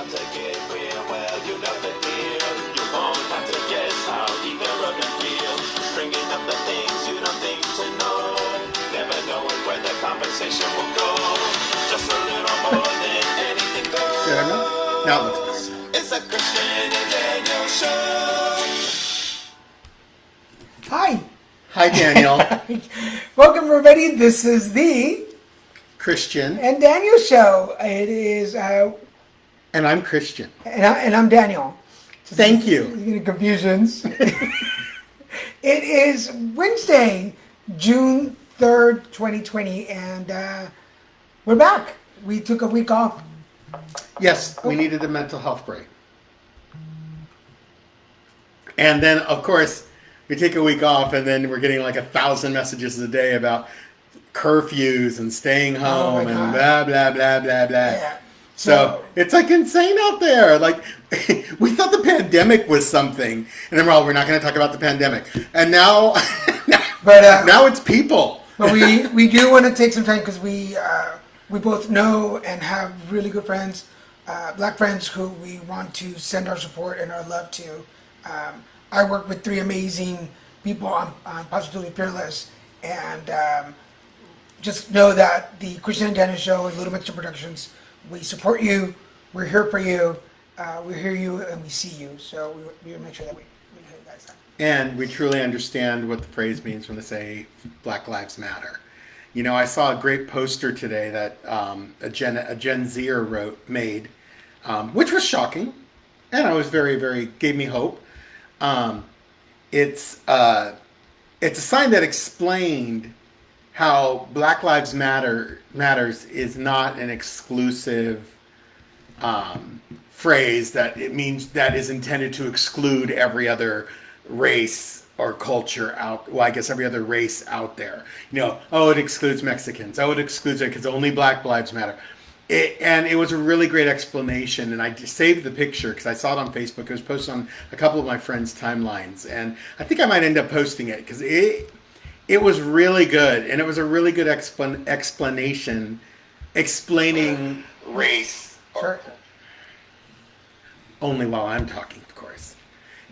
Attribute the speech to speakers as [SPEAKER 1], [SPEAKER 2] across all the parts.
[SPEAKER 1] about to get real. Well, you know the deal. You won't have to guess how either of you feel. Bringing up the things you don't think to know. Never knowing where the conversation will go. Just a little more than anything goes.
[SPEAKER 2] Did I know? Now it looks better.
[SPEAKER 1] It's a Christian and Daniel show.
[SPEAKER 3] Hi.
[SPEAKER 2] Hi, Daniel.
[SPEAKER 3] Welcome, everybody. This is the
[SPEAKER 2] Christian.
[SPEAKER 3] and Daniel show. It is,
[SPEAKER 2] And I'm Christian.
[SPEAKER 3] and I'm Daniel.
[SPEAKER 2] Thank you.
[SPEAKER 3] Any confusions? It is Wednesday, June 3rd, 2020, and we're back. We took a week off.
[SPEAKER 2] Yes, we needed a mental health break. And then, of course, we take a week off, and then we're getting like 1,000 messages a day about curfews and staying home and blah, blah, blah, blah, blah.
[SPEAKER 3] Yeah.
[SPEAKER 2] So it's like insane out there. Like we thought the pandemic was something, and then we're not going to talk about the pandemic. And now, now it's people.
[SPEAKER 3] But we do want to take some time because we both know and have really good friends, black friends who we want to send our support and our love to. I work with 3 amazing people on Positively Fearless, and just know that the Christian and Daniel Show and Lilmesican Productions, we support you, we're here for you, we hear you and we see you. So we make sure that we hear you guys out.
[SPEAKER 2] And we truly understand what the phrase means when they say Black Lives Matter. You know, I saw a great poster today that a Gen Zer made, which was shocking, and I was gave me hope. It's a sign that explained how Black Lives Matters is not an exclusive phrase that it means that is intended to exclude every other race or culture out. Well, I guess every other race out there. You know, oh, it excludes Mexicans. Oh, it excludes it because only Black Lives Matter. And it was a really great explanation, and I saved the picture because I saw it on Facebook. It was posted on a couple of my friends' timelines, and I think I might end up posting it because it was really good, and it was a really good explanation explaining race.
[SPEAKER 3] Sure.
[SPEAKER 2] Only while I'm talking, of course.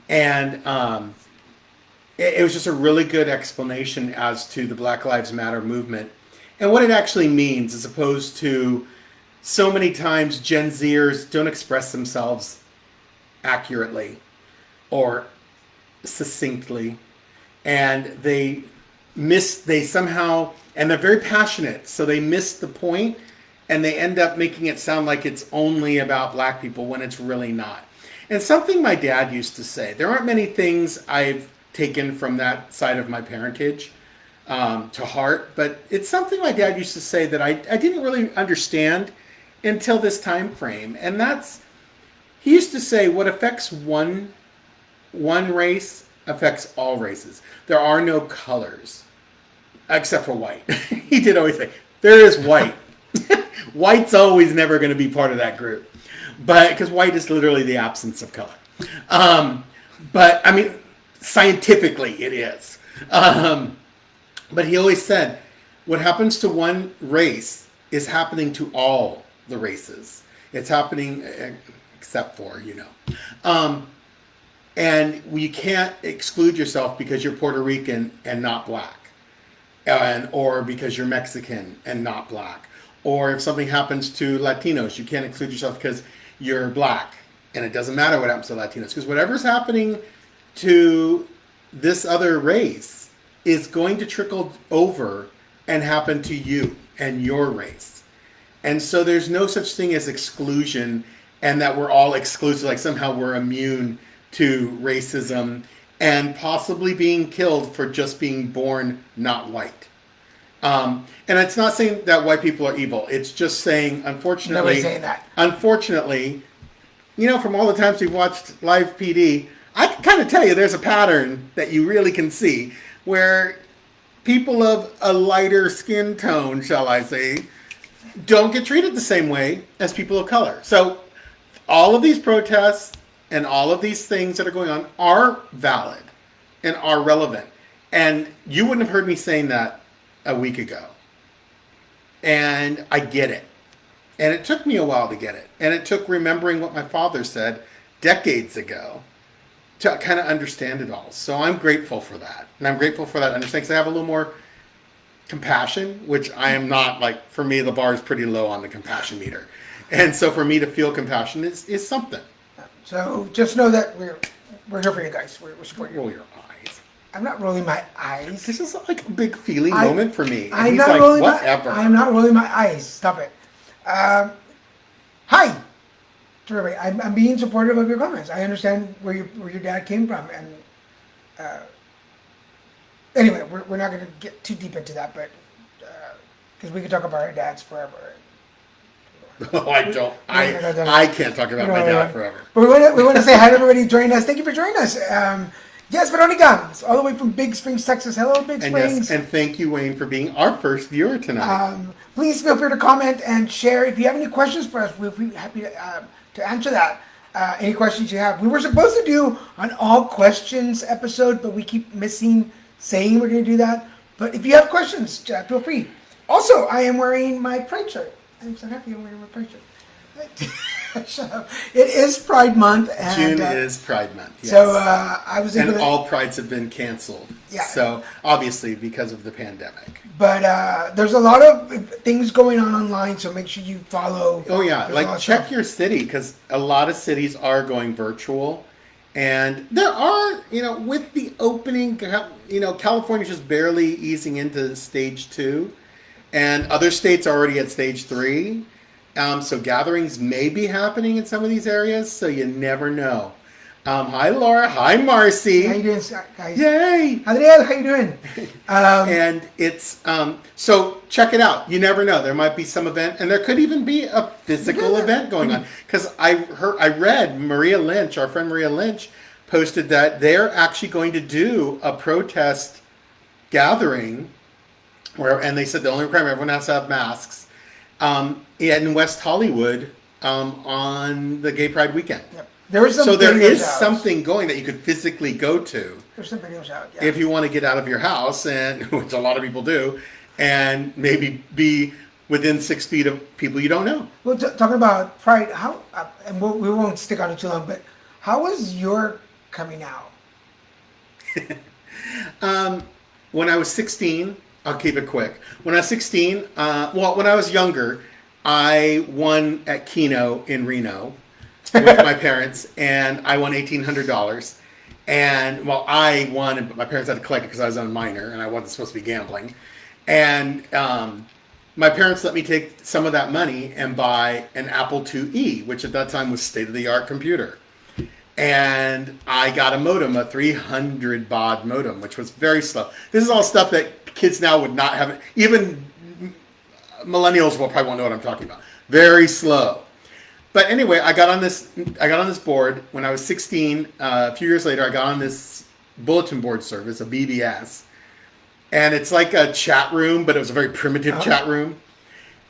[SPEAKER 2] And it was just a really good explanation as to the Black Lives Matter movement and what it actually means, as opposed to so many times Gen Zers don't express themselves accurately or succinctly, and they're very passionate, so they miss the point, and they end up making it sound like it's only about black people when it's really not. And something my dad used to say, there aren't many things I've taken from that side of my parentage to heart, but it's something my dad used to say that I didn't really understand until this time frame. And he used to say, what affects one race affects all races. There are no colors except for white. He did always say, there is white. White's always never going to be part of that group, but because white is literally the absence of color. But I mean, scientifically it is. But he always said, what happens to one race is happening to all the races. It's happening except for, and you can't exclude yourself because you're Puerto Rican and not black, or because you're Mexican and not black, or if something happens to Latinos, you can't exclude yourself because you're black, and it doesn't matter what happens to Latinos, because whatever's happening to this other race is going to trickle over and happen to you and your race. And so there's no such thing as exclusion, and that we're all exclusive, like somehow we're immune to racism and possibly being killed for just being born not white. And it's not saying that white people are evil. It's just saying, unfortunately,
[SPEAKER 3] Nobody's saying that.
[SPEAKER 2] Unfortunately, from all the times we've watched Live PD, I can kind of tell you there's a pattern that you really can see where people of a lighter skin tone, shall I say, don't get treated the same way as people of color. So all of these protests and all of these things that are going on are valid and are relevant. And you wouldn't have heard me saying that a week ago. And I get it. And it took me a while to get it. And it took remembering what my father said decades ago to kind of understand it all. So I'm grateful for that. And I'm grateful for that understanding because I have a little more compassion, which I am not, like, for me, the bar is pretty low on the compassion meter. And so for me to feel compassion is something.
[SPEAKER 3] So just know that we're here for you guys. We're supporting you.
[SPEAKER 2] Roll your eyes.
[SPEAKER 3] I'm not rolling my eyes.
[SPEAKER 2] This is like a big feeling moment for me. And
[SPEAKER 3] I'm
[SPEAKER 2] he's
[SPEAKER 3] not
[SPEAKER 2] like,
[SPEAKER 3] rolling
[SPEAKER 2] whatever.
[SPEAKER 3] I'm not rolling my eyes. Stop it. Hi. To everybody. I'm being supportive of your comments. I understand where your dad came from, and anyway, we're not going to get too deep into that, but because we could talk about our dads forever.
[SPEAKER 2] Oh, I don't. I can't talk about my dad forever.
[SPEAKER 3] But we want to say hi to everybody joining us. Thank you for joining us. Yes, Veronica, all the way from Big Springs, Texas. Hello, Big Springs.
[SPEAKER 2] Yes, and thank you, Wayne, for being our first viewer tonight.
[SPEAKER 3] Please feel free to comment and share. If you have any questions for us, we'll be happy to answer that. Any questions you have. We were supposed to do an all questions episode, but we keep missing saying we're going to do that. But if you have questions, feel free. Also, I am wearing my Pride shirt. I'm so happy I'm wearing my Pride shirt. Shut up. It is Pride Month. And,
[SPEAKER 2] June is Pride Month. Yes.
[SPEAKER 3] So I was able
[SPEAKER 2] and
[SPEAKER 3] to...
[SPEAKER 2] all Prides have been canceled.
[SPEAKER 3] Yeah.
[SPEAKER 2] So obviously because of the pandemic.
[SPEAKER 3] But there's a lot of things going on online, so make sure you follow.
[SPEAKER 2] Oh yeah,
[SPEAKER 3] There's
[SPEAKER 2] like check your city because a lot of cities are going virtual. And there are, with the opening, California's just barely easing into stage 2. And other states are already at stage 3. So gatherings may be happening in some of these areas, so you never know. Hi, Laura. Hi, Marcy.
[SPEAKER 3] How you doing, guys?
[SPEAKER 2] Yay!
[SPEAKER 3] Adriel, how you doing?
[SPEAKER 2] And it's, so check it out. You never know. There might be some event, and there could even be a physical event going on. Because I read Maria Lynch, our friend Maria Lynch, posted that they're actually going to do a protest gathering and they said the only requirement, everyone has to have masks, in West Hollywood on the Gay Pride weekend. Yep.
[SPEAKER 3] There is
[SPEAKER 2] something going that you could physically go to.
[SPEAKER 3] There's some videos out, yeah.
[SPEAKER 2] If you want to get out of your house, and which a lot of people do, and maybe be within 6 feet of people you don't know.
[SPEAKER 3] Well, talking about Pride, how and we won't stick on it too long, but how was your coming out?
[SPEAKER 2] When I was 16, I'll keep it quick. When I was 16, when I was younger, I won at Keno in Reno with my parents, and I won $1,800. And, I won, but my parents had to collect it because I was a minor, and I wasn't supposed to be gambling. And my parents let me take some of that money and buy an Apple IIe, which at that time was state-of-the-art computer. And I got a modem, a 300 baud modem, which was very slow. This is all stuff that kids now would not have. Even millennials will probably won't know what I'm talking about. Very slow. But anyway, I got on this board when I was 16. A few years later, I got on this bulletin board service, a BBS. And it's like a chat room, but it was a very primitive chat room.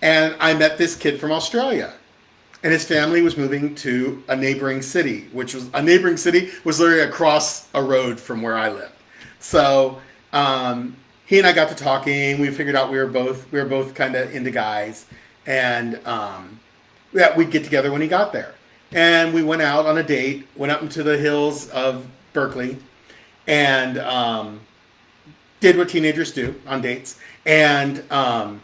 [SPEAKER 2] And I met this kid from Australia. And his family was moving to a neighboring city, was literally across a road from where I lived. So he and I got to talking. We figured out we were both kind of into guys, and we'd get together when he got there. And we went out on a date, went up into the hills of Berkeley, and did what teenagers do on dates, and kind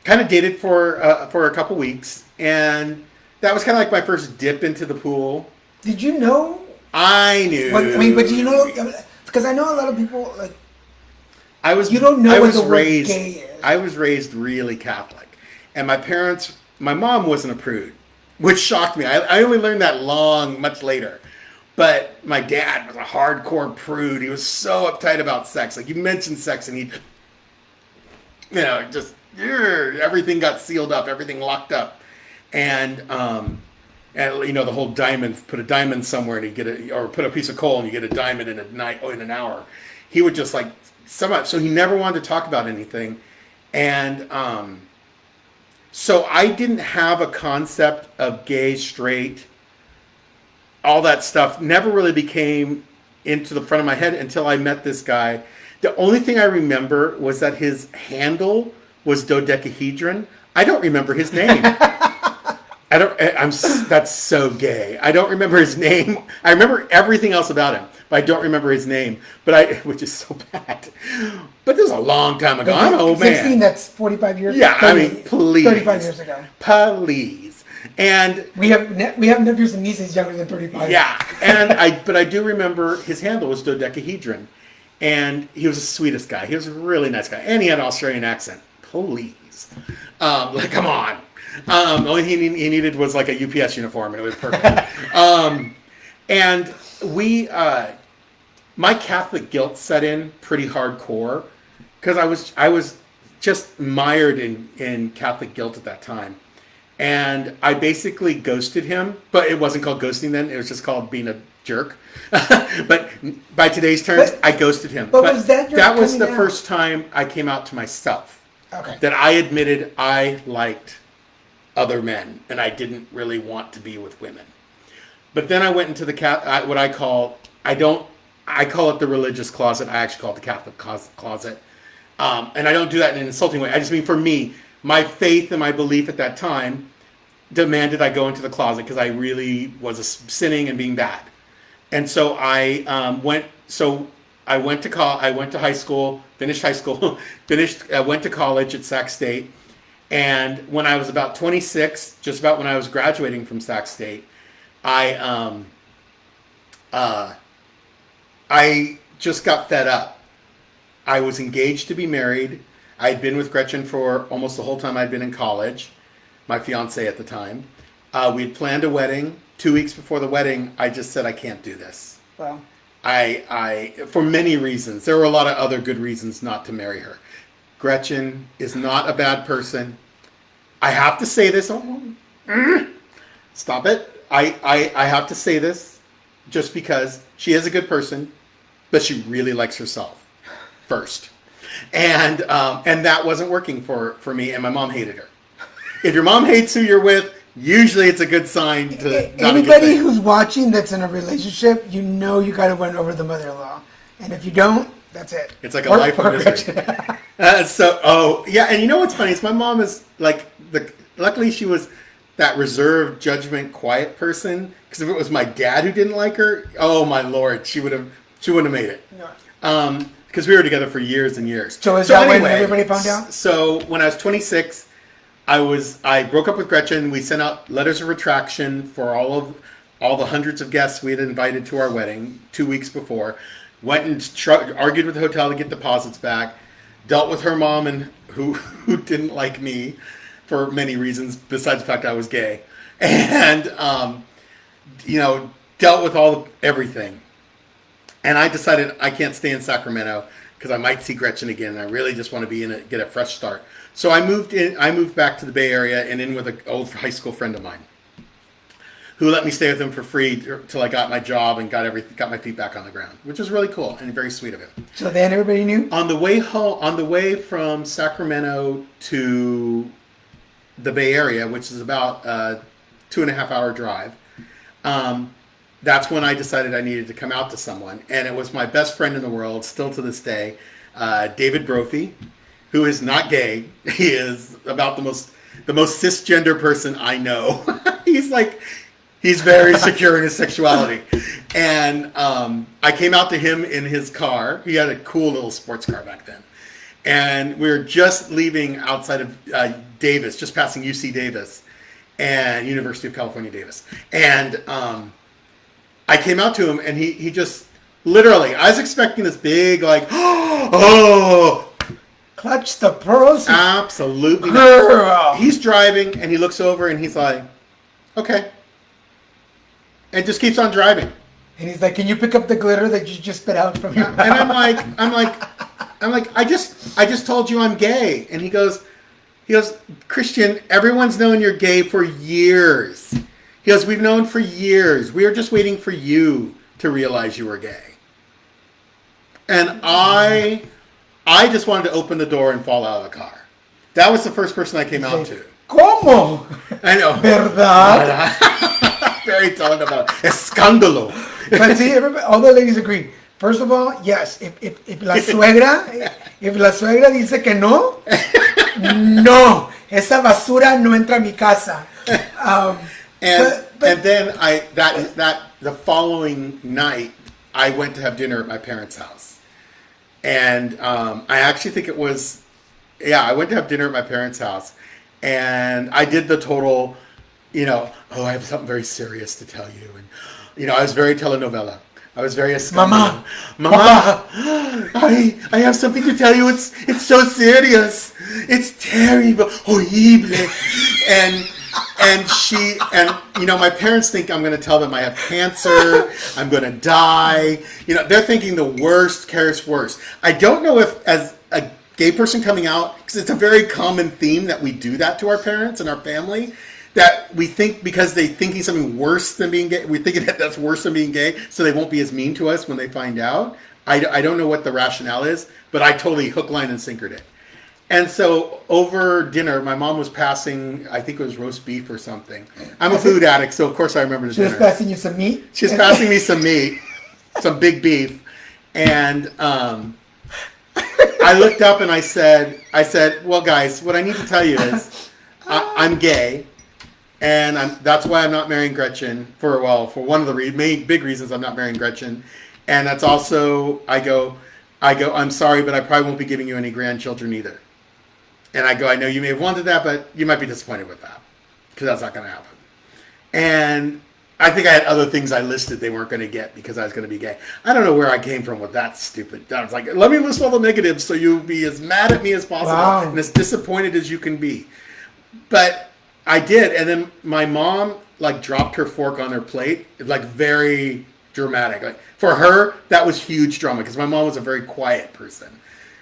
[SPEAKER 2] of dated for a couple weeks, and that was kind of like my first dip into the pool.
[SPEAKER 3] Did you know?
[SPEAKER 2] I knew.
[SPEAKER 3] But do you know? Because I know a lot of people like.
[SPEAKER 2] You don't know
[SPEAKER 3] what the word gay is.
[SPEAKER 2] I was raised really Catholic, and my mom wasn't a prude, which shocked me. I only learned that much later. But my dad was a hardcore prude. He was so uptight about sex. Like, you mentioned sex, and he'd, everything got sealed up, everything locked up. And the whole diamond, put a diamond somewhere and you get it, or put a piece of coal and you get a diamond in an hour. He would just so he never wanted to talk about anything. And so I didn't have a concept of gay, straight, all that stuff never really became into the front of my head until I met this guy. The only thing I remember was that his handle was dodecahedron. I don't remember his name. I don't. That's so gay. I don't remember his name. I remember everything else about him, but I don't remember his name. Which is so bad. But this was a long time ago. I'm an old man.
[SPEAKER 3] 16. That's 45 years.
[SPEAKER 2] Yeah,
[SPEAKER 3] 30,
[SPEAKER 2] I mean, please.
[SPEAKER 3] 35 years ago.
[SPEAKER 2] Please. And
[SPEAKER 3] we have nephews and nieces younger than 35.
[SPEAKER 2] Yeah, but I do remember his handle was dodecahedron, and he was the sweetest guy. He was a really nice guy, and he had an Australian accent. Please, come on. Only he needed was like a UPS uniform, and it was perfect. And my Catholic guilt set in pretty hardcore because I was just mired in Catholic guilt at that time, and I basically ghosted him. But it wasn't called ghosting then; it was just called being a jerk. But by today's terms, I ghosted him.
[SPEAKER 3] But was that
[SPEAKER 2] was the first time I came out to myself.
[SPEAKER 3] Okay.
[SPEAKER 2] That I admitted I liked other men, and I didn't really want to be with women. But then I went into what I call it the religious closet. I actually call it the Catholic closet. And I don't do that in an insulting way. I just mean, for me, my faith and my belief at that time demanded I go into the closet because I really was sinning and being bad. And so I went to high school, finished high school, went to college at Sac State. And when I was about 26, just about when I was graduating from Sac State, I just got fed up. I was engaged to be married. I had been with Gretchen for almost the whole time I'd been in college, my fiance at the time. We had planned a wedding. 2 weeks before the wedding, I just said, I can't do this.
[SPEAKER 3] Wow.
[SPEAKER 2] I for many reasons. There were a lot of other good reasons not to marry her. Gretchen is not a bad person. I have to say this. Stop it. I have to say this just because she is a good person, but she really likes herself first. And that wasn't working for me, and my mom hated her. If your mom hates who you're with, usually it's a good sign to
[SPEAKER 3] anybody who's watching that's in a relationship, you got to win over the mother-in-law. And if you don't, that's it.
[SPEAKER 2] It's like a life of misery. And you know what's funny is my mom is like luckily she was that reserved, judgment, quiet person. Because if it was my dad who didn't like her, oh my lord, she wouldn't have made it.
[SPEAKER 3] No.
[SPEAKER 2] Because we were together for years and years.
[SPEAKER 3] So that when everybody found out?
[SPEAKER 2] So when I was 26, I broke up with Gretchen. We sent out letters of retraction for all the hundreds of guests we had invited to our wedding 2 weeks before. Went and argued with the hotel to get deposits back. Dealt with her mom and who didn't like me for many reasons besides the fact I was gay, and dealt with everything. And I decided I can't stay in Sacramento because I might see Gretchen again. And I really just want to get a fresh start. So I moved back to the Bay Area and in with an old high school friend of mine who let me stay with him for free till I got my job and got my feet back on the ground, which was really cool and very sweet of him.
[SPEAKER 3] So then everybody knew? On
[SPEAKER 2] the way from Sacramento to the Bay Area, which is about a 2.5 hour drive, that's when I decided I needed to come out to someone. And it was my best friend in the world, still to this day, David Brophy, who is not gay. He is about the most cisgender person I know. He's very secure in his sexuality. And I came out to him in his car. He had a cool little sports car back then. And we were just leaving outside of Davis, just passing UC Davis and University of California, Davis. And I came out to him, and he just literally, I was expecting this big,
[SPEAKER 3] clutch the pearls.
[SPEAKER 2] Absolutely.
[SPEAKER 3] Girl.
[SPEAKER 2] He's driving, and he looks over, and he's like, okay. And just keeps on driving.
[SPEAKER 3] And he's like, can you pick up the glitter that you just spit out from your mouth?
[SPEAKER 2] And I'm like, I just told you I'm gay. And he goes, Christian, everyone's known you're gay for years. He goes, we've known for years. We were just waiting for you to realize you were gay. And I just wanted to open the door and fall out of the car. That was the first person I came out to.
[SPEAKER 3] ¿Cómo?
[SPEAKER 2] I know.
[SPEAKER 3] ¿Verdad?
[SPEAKER 2] Very talking about escándalo.
[SPEAKER 3] But see, all the ladies agree. First of all, yes, if la suegra dice que no, no, esa basura no entra a mi casa.
[SPEAKER 2] And
[SPEAKER 3] But-
[SPEAKER 2] and then the following night I went to have dinner at my parents' house, and I actually think it was, yeah, I went to have dinner at my parents' house, and I did the total, oh, I have something very serious to tell you, and I was very telenovela. I was very
[SPEAKER 3] Mama.
[SPEAKER 2] Mama, I have something to tell you. It's so serious. It's terrible, horrible, and my parents think I'm going to tell them I have cancer. I'm going to die. They're thinking the worst, cares worse. I don't know if as a gay person coming out, because it's a very common theme that we do that to our parents and our family. That we think because they're thinking something worse than being gay, we're thinking that that's worse than being gay, so they won't be as mean to us when they find out. I don't know what the rationale is, but I totally hook, line, and sinkered it. And so over dinner, my mom was passing, I think it was roast beef or something. I'm a food addict, so of course I remember the dinner.
[SPEAKER 3] She was passing you some meat?
[SPEAKER 2] She was passing me some meat, some big beef. And I looked up and I said, well, guys, what I need to tell you is I'm gay. And that's why I'm not marrying Gretchen for one of the main big reasons I'm not marrying Gretchen. And that's also, I go, I'm sorry, but I probably won't be giving you any grandchildren either. And I go, I know you may have wanted that, but you might be disappointed with that because that's not going to happen. And I think I had other things I listed they weren't going to get because I was going to be gay. I don't know where I came from with that stupid. I was like, let me list all the negatives so you'll be as mad at me as possible and as disappointed as you can be. But I did, and then my mom dropped her fork on her plate, very dramatic. For her, that was huge drama because my mom was a very quiet person.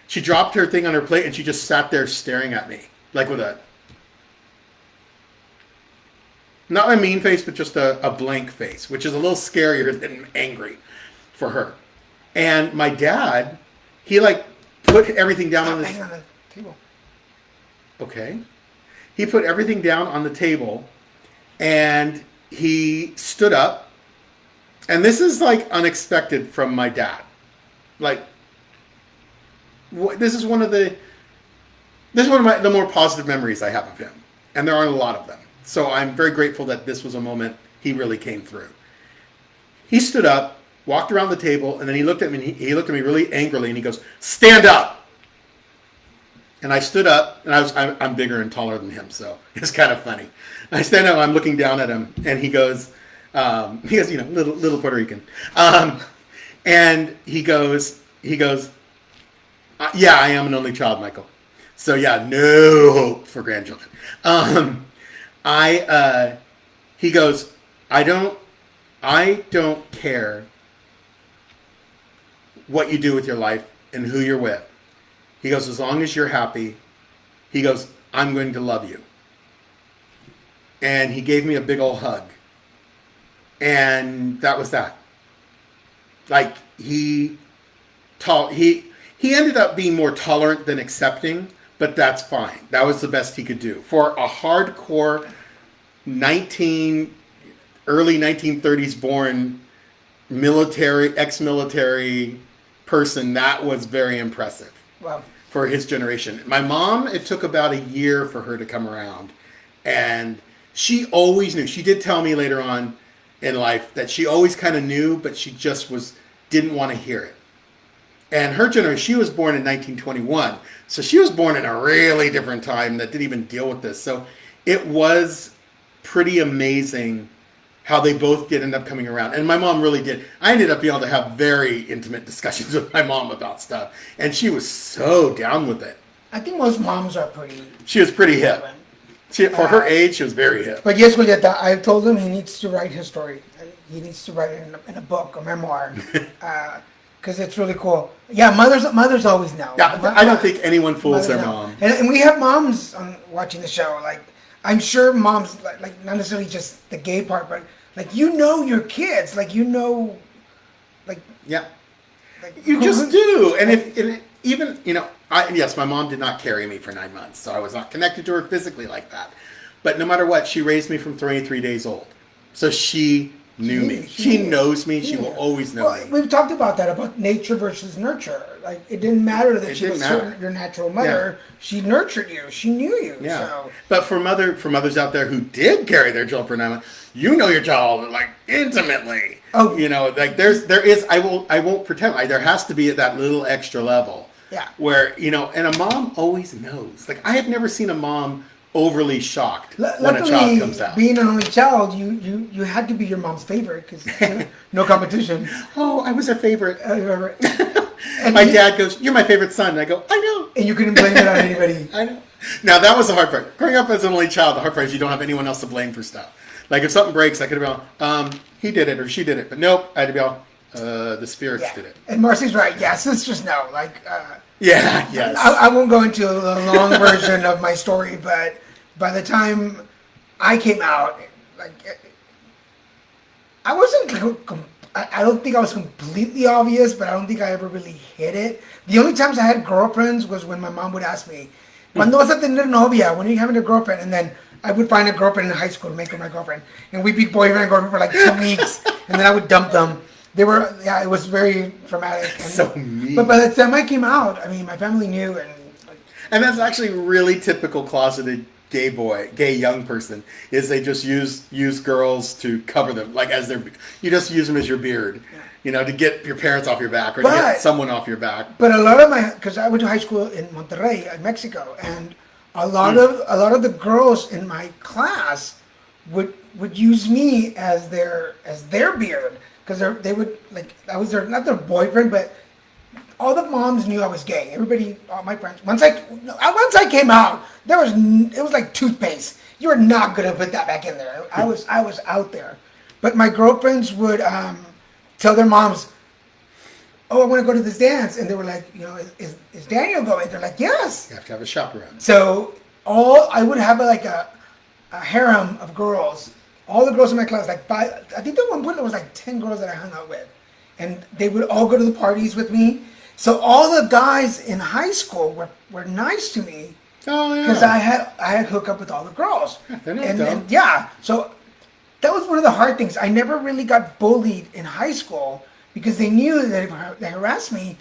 [SPEAKER 2] She dropped her thing on her plate and she just sat there staring at me, with not a mean face, but just a blank face, which is a little scarier than angry for her. And my dad, he put everything down on
[SPEAKER 3] the table.
[SPEAKER 2] Okay. He put everything down on the table and he stood up. And this is unexpected from my dad. This is one of the more positive memories I have of him. And there aren't a lot of them. So I'm very grateful that this was a moment he really came through. He stood up, walked around the table, and then he looked at me. He looked at me really angrily and he goes, "Stand up!" And I stood up, and I'm bigger and taller than him, so it's kind of funny. I stand up, I'm looking down at him, and he goes, little Puerto Rican, and he goes, yeah, I am an only child, Michael. So yeah, no hope for grandchildren. He goes, I don't care what you do with your life and who you're with. He goes, as long as you're happy, he goes, I'm going to love you. And he gave me a big old hug. And that was that. He ended up being more tolerant than accepting, but that's fine. That was the best he could do. For a hardcore early 1930s born ex-military person, that was very impressive.
[SPEAKER 3] Wow.
[SPEAKER 2] For his generation. My mom, it took about a year for her to come around. And she always knew. She did tell me later on in life that she always kind of knew, but she just didn't want to hear it. And her generation, she was born in 1921. So she was born in a really different time that didn't even deal with this. So it was pretty amazing how they both did end up coming around. And my mom really did. I ended up being able to have very intimate discussions with my mom about stuff. And she was so down with it.
[SPEAKER 3] I think most moms are pretty...
[SPEAKER 2] She was pretty hip. For her age, she was very hip.
[SPEAKER 3] But yes, Julieta, I told him he needs to write his story. He needs to write it in a book, a memoir. Because it's really cool. Yeah, mothers always know.
[SPEAKER 2] Yeah, I don't think anyone fools their mom.
[SPEAKER 3] And we have moms watching the show. I'm sure moms, not necessarily just the gay part, but your kids,
[SPEAKER 2] yeah, you just do. And yes, my mom did not carry me for 9 months, so I was not connected to her physically like that. But no matter what, she raised me from 23 days old. So she knew me.
[SPEAKER 3] knew.
[SPEAKER 2] She knows me. She will always know
[SPEAKER 3] Well,
[SPEAKER 2] me.
[SPEAKER 3] we've talked about that, about nature versus nurture. Like, it didn't matter that
[SPEAKER 2] It
[SPEAKER 3] she was
[SPEAKER 2] didn't matter.
[SPEAKER 3] your natural mother.
[SPEAKER 2] Yeah.
[SPEAKER 3] She nurtured you. She knew you.
[SPEAKER 2] Yeah.
[SPEAKER 3] So.
[SPEAKER 2] But for mothers out there who did carry their children, you know your child like intimately.
[SPEAKER 3] Oh.
[SPEAKER 2] You know, like there is. I won't pretend. There has to be at that little extra level.
[SPEAKER 3] Yeah.
[SPEAKER 2] Where and a mom always knows. Like I have never seen a mom overly shocked when a child comes out.
[SPEAKER 3] Being an only child, you had to be your mom's favorite because no competition.
[SPEAKER 2] Oh, I was her favorite.
[SPEAKER 3] And
[SPEAKER 2] My dad goes, "You're my favorite son," and I go, "I know."
[SPEAKER 3] And you couldn't blame it on anybody.
[SPEAKER 2] I know. Now that was the hard part. Growing up as an only child, the hard part is you don't have anyone else to blame for stuff. Like if something breaks, I could have been, he did it or she did it, but nope, I had to be all, the spirits did it.
[SPEAKER 3] And Marcy's right. Yeah, sisters know. Like,
[SPEAKER 2] Yeah, yes.
[SPEAKER 3] I won't go into a long version of my story, but by the time I came out, like, I wasn't. I don't think I was completely obvious, but I don't think I ever really hit it. The only times I had girlfriends was when my mom would ask me, "Cuándo vas a tener novia? When are you having a girlfriend?" And then I would find a girlfriend in high school to make her my girlfriend, and we'd be boyfriend and girlfriend for like 2 weeks, and then I would dump them. They were, it was very dramatic. And,
[SPEAKER 2] So mean.
[SPEAKER 3] But by the time I came out, I mean, my family knew,
[SPEAKER 2] And that's actually really typical closeted gay young person, is they just use girls to cover them, like you just use them as your beard, to get your parents off your back or to get someone off your back.
[SPEAKER 3] But a lot of because I went to high school in Monterrey, Mexico, and a lot of the girls in my class would use me as their beard, because they would, like, I was not their boyfriend, but all the moms knew I was gay. Everybody, all my friends. Once I came out, it was like toothpaste. You were not gonna put that back in there. I was out there. But my girlfriends would tell their moms, "Oh, I want to go to this dance," and they were like, "Is Daniel going?" They're like, "Yes."
[SPEAKER 2] You have to have a chaperone.
[SPEAKER 3] So I would have like a harem of girls. All the girls in my class, like five. I think at one point there was like 10 girls that I hung out with, and they would all go to the parties with me. So all the guys in high school were nice to me.
[SPEAKER 2] Oh yeah.
[SPEAKER 3] Because I had hooked up with all the girls.
[SPEAKER 2] They're not dumb.
[SPEAKER 3] And yeah, so that was one of the hard things. I never really got bullied in high school because they knew that if they harassed me,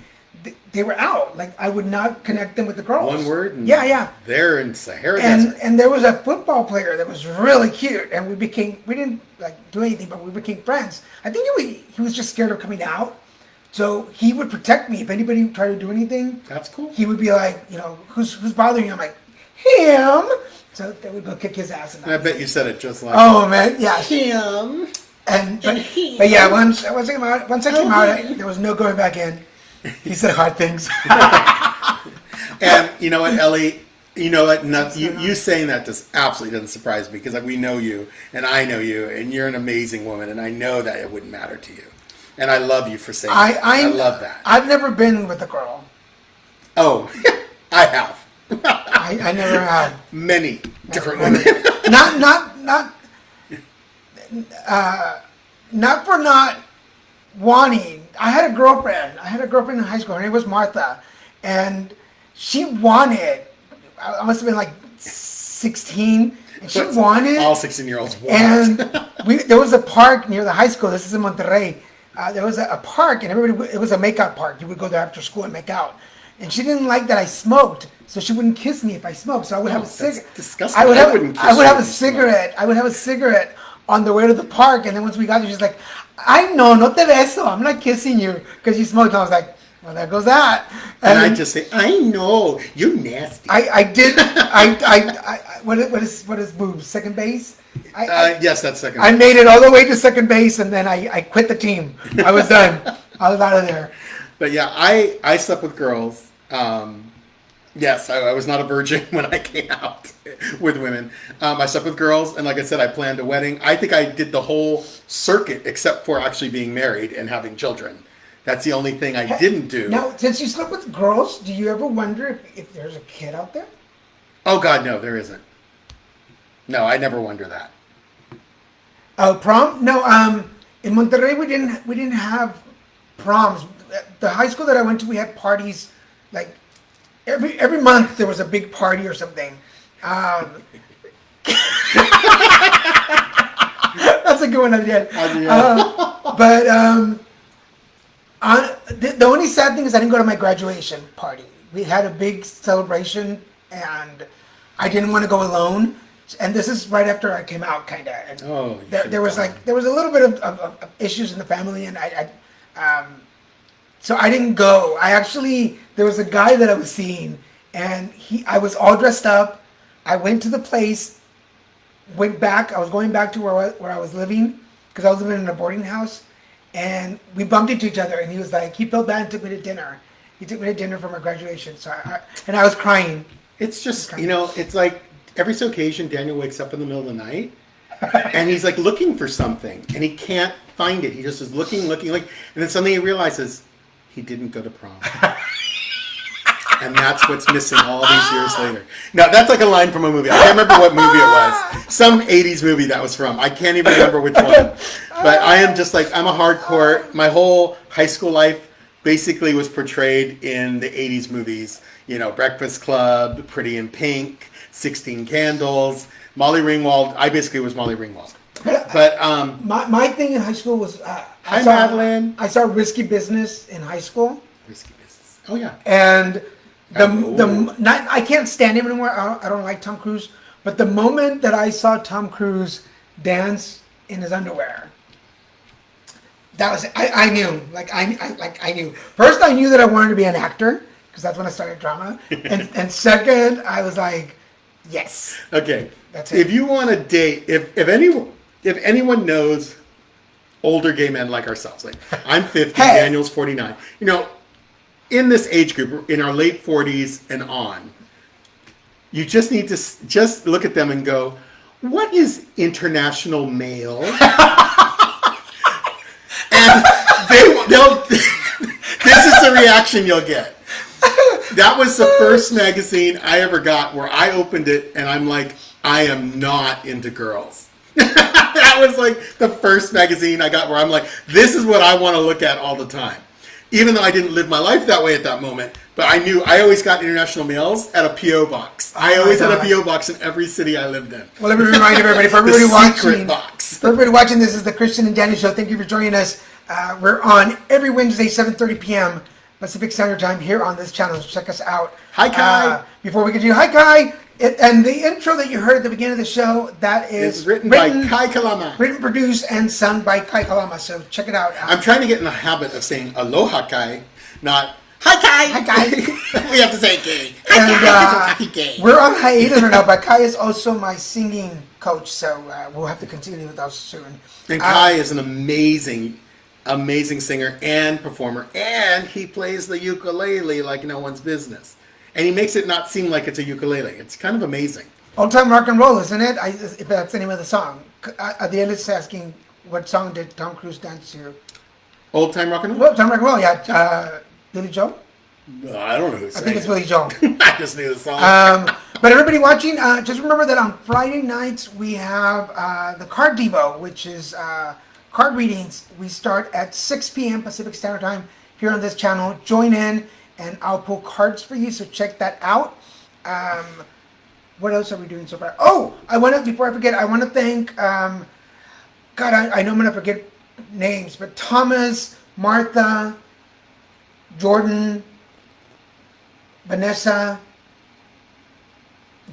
[SPEAKER 3] they were out. Like, I would not connect them with the girls.
[SPEAKER 2] One word. And
[SPEAKER 3] yeah.
[SPEAKER 2] They're in Sahara Desert.
[SPEAKER 3] And there was a football player that was really cute, and we didn't like do anything, but we became friends. I think he was just scared of coming out. So he would protect me if anybody tried to do anything.
[SPEAKER 2] That's cool.
[SPEAKER 3] He would be like, who's bothering you? I'm like, him. So they would go kick his ass.
[SPEAKER 2] And I bet you said it just like.
[SPEAKER 3] Oh man, yeah.
[SPEAKER 2] Him.
[SPEAKER 3] But yeah, once I came out, there was no going back in. He said hard things.
[SPEAKER 2] And you know what, Ellie? You know what? You saying that just absolutely doesn't surprise me, because we know you and I know you, and you're an amazing woman, and I know that it wouldn't matter to you. And I love you for saying that. I love that.
[SPEAKER 3] I've never been with a girl.
[SPEAKER 2] Oh, I have.
[SPEAKER 3] I never have.
[SPEAKER 2] Many different women.
[SPEAKER 3] Not for not wanting. I had a girlfriend in high school. Her name was Martha, and she wanted. I must have been like 16, and she wanted.
[SPEAKER 2] All 16-year-olds want.
[SPEAKER 3] And there was a park near the high school. This is in Monterrey. There was a park, and it was a makeout park. You would go there after school and make out. And she didn't like that I smoked, so she wouldn't kiss me if I smoked. So I would have a cigarette.
[SPEAKER 2] Disgusting.
[SPEAKER 3] I would have a cigarette. I would have a cigarette on the way to the park, and then once we got there, she's like, "Ay no, no te beso. I'm not kissing you because you smoked." And I was like, "Well, there goes that."
[SPEAKER 2] And I just say, "I know, you're nasty."
[SPEAKER 3] I did. What is boobs? Second base.
[SPEAKER 2] Yes, that's second.
[SPEAKER 3] I made it all the way to second base, and then I quit the team. I was done. I was out of there.
[SPEAKER 2] But yeah, I slept with girls. Yes, I was not a virgin when I came out with women. I slept with girls, and like I said, I planned a wedding. I think I did the whole circuit except for actually being married and having children. That's the only thing I didn't do.
[SPEAKER 3] Now, since you slept with girls, do you ever wonder if there's a kid out there?
[SPEAKER 2] Oh God, no, there isn't. No, I never wonder that.
[SPEAKER 3] Oh, prom? No. In Monterrey, we didn't have proms. The high school that I went to, we had parties like every month. There was a big party or something. That's That's a good one. The only sad thing is I didn't go to my graduation party. We had a big celebration, and I didn't want to go alone. And this is right after I came out, kind of.
[SPEAKER 2] Oh,
[SPEAKER 3] there was a little bit of issues in the family, and so I didn't go. There was a guy that I was seeing, and I was all dressed up. I went to the place, went back. I was going back to where I was living because I was living in a boarding house, and we bumped into each other. And he felt bad and took me to dinner. He took me to dinner for my graduation. So I was crying.
[SPEAKER 2] It's just it's like every so occasion Daniel wakes up in the middle of the night, and he's like looking for something, and he can't find it. He just is looking, and then suddenly he realizes he didn't go to prom. And that's what's missing all these years later. Now, that's like a line from a movie. I can't remember what movie it was. Some 80s movie that was from. I can't even remember which one. But I am just I'm a hardcore. My whole high school life basically was portrayed in the 80s movies. Breakfast Club, Pretty in Pink, 16 Candles, Molly Ringwald. I basically was Molly Ringwald. But
[SPEAKER 3] my thing in high school was
[SPEAKER 2] Hi, Madeline.
[SPEAKER 3] I saw Risky Business in high school.
[SPEAKER 2] Risky Business. Oh yeah.
[SPEAKER 3] And I can't stand him anymore. I don't like Tom Cruise. But the moment that I saw Tom Cruise dance in his underwear, that was I knew. I knew. First, I knew that I wanted to be an actor because that's when I started drama. And second, I was like, yes.
[SPEAKER 2] Okay.
[SPEAKER 3] That's it.
[SPEAKER 2] If you want to date, if anyone knows older gay men like ourselves, I'm 50, Daniel's 49. In this age group, in our late 40s and on, you just need to just look at them and go, what is international male? And they'll this is the reaction you'll get. That was the first magazine I ever got where I opened it and I'm like, I am not into girls. That was the first magazine I got where I'm like, this is what I want to look at all the time. Even though I didn't live my life that way at that moment, but I knew I always got international mails at a P.O. box. I always had a P.O. box in every city I lived in.
[SPEAKER 3] Well, let me remind everybody, for everybody
[SPEAKER 2] secret box.
[SPEAKER 3] For everybody watching, this is the Christian and Daniel Show. Thank you for joining us. We're on every Wednesday, 7:30 p.m. Pacific Standard Time here on this channel. So check us out.
[SPEAKER 2] Hi, Kai.
[SPEAKER 3] Before we continue, hi, Kai. And the intro that you heard at the beginning of the show, that is
[SPEAKER 2] written by Kai Kalama.
[SPEAKER 3] Written, produced, and sung by Kai Kalama. So check it out.
[SPEAKER 2] I'm trying to get in the habit of saying aloha Kai, not hi Kai.
[SPEAKER 3] Hi, Kai.
[SPEAKER 2] We have to say gay.
[SPEAKER 3] And we're on hiatus right now, but Kai is also my singing coach. So we'll have to continue with us soon.
[SPEAKER 2] And Kai is an amazing singer and performer, and he plays the ukulele like no one's business. And he makes it not seem like it's a ukulele. It's kind of amazing.
[SPEAKER 3] Old Time Rock and Roll, isn't it? If that's the name of the song. At the end, it's asking, what song did Tom Cruise dance to?
[SPEAKER 2] Old Time Rock and Roll?
[SPEAKER 3] Old Time Rock and Roll, yeah. Billy Joel?
[SPEAKER 2] I don't know who's saying
[SPEAKER 3] I think it's Billy Joel.
[SPEAKER 2] I just knew the song.
[SPEAKER 3] But everybody watching, just remember that on Friday nights, we have the Card Devo, which is card readings. We start at 6 p.m. Pacific Standard Time here on this channel. Join in. And I'll pull cards for you, so check that out. What else are we doing so far? Oh, before I forget, I want to thank, God, I know I'm going to forget names, but Thomas, Martha, Jordan, Vanessa,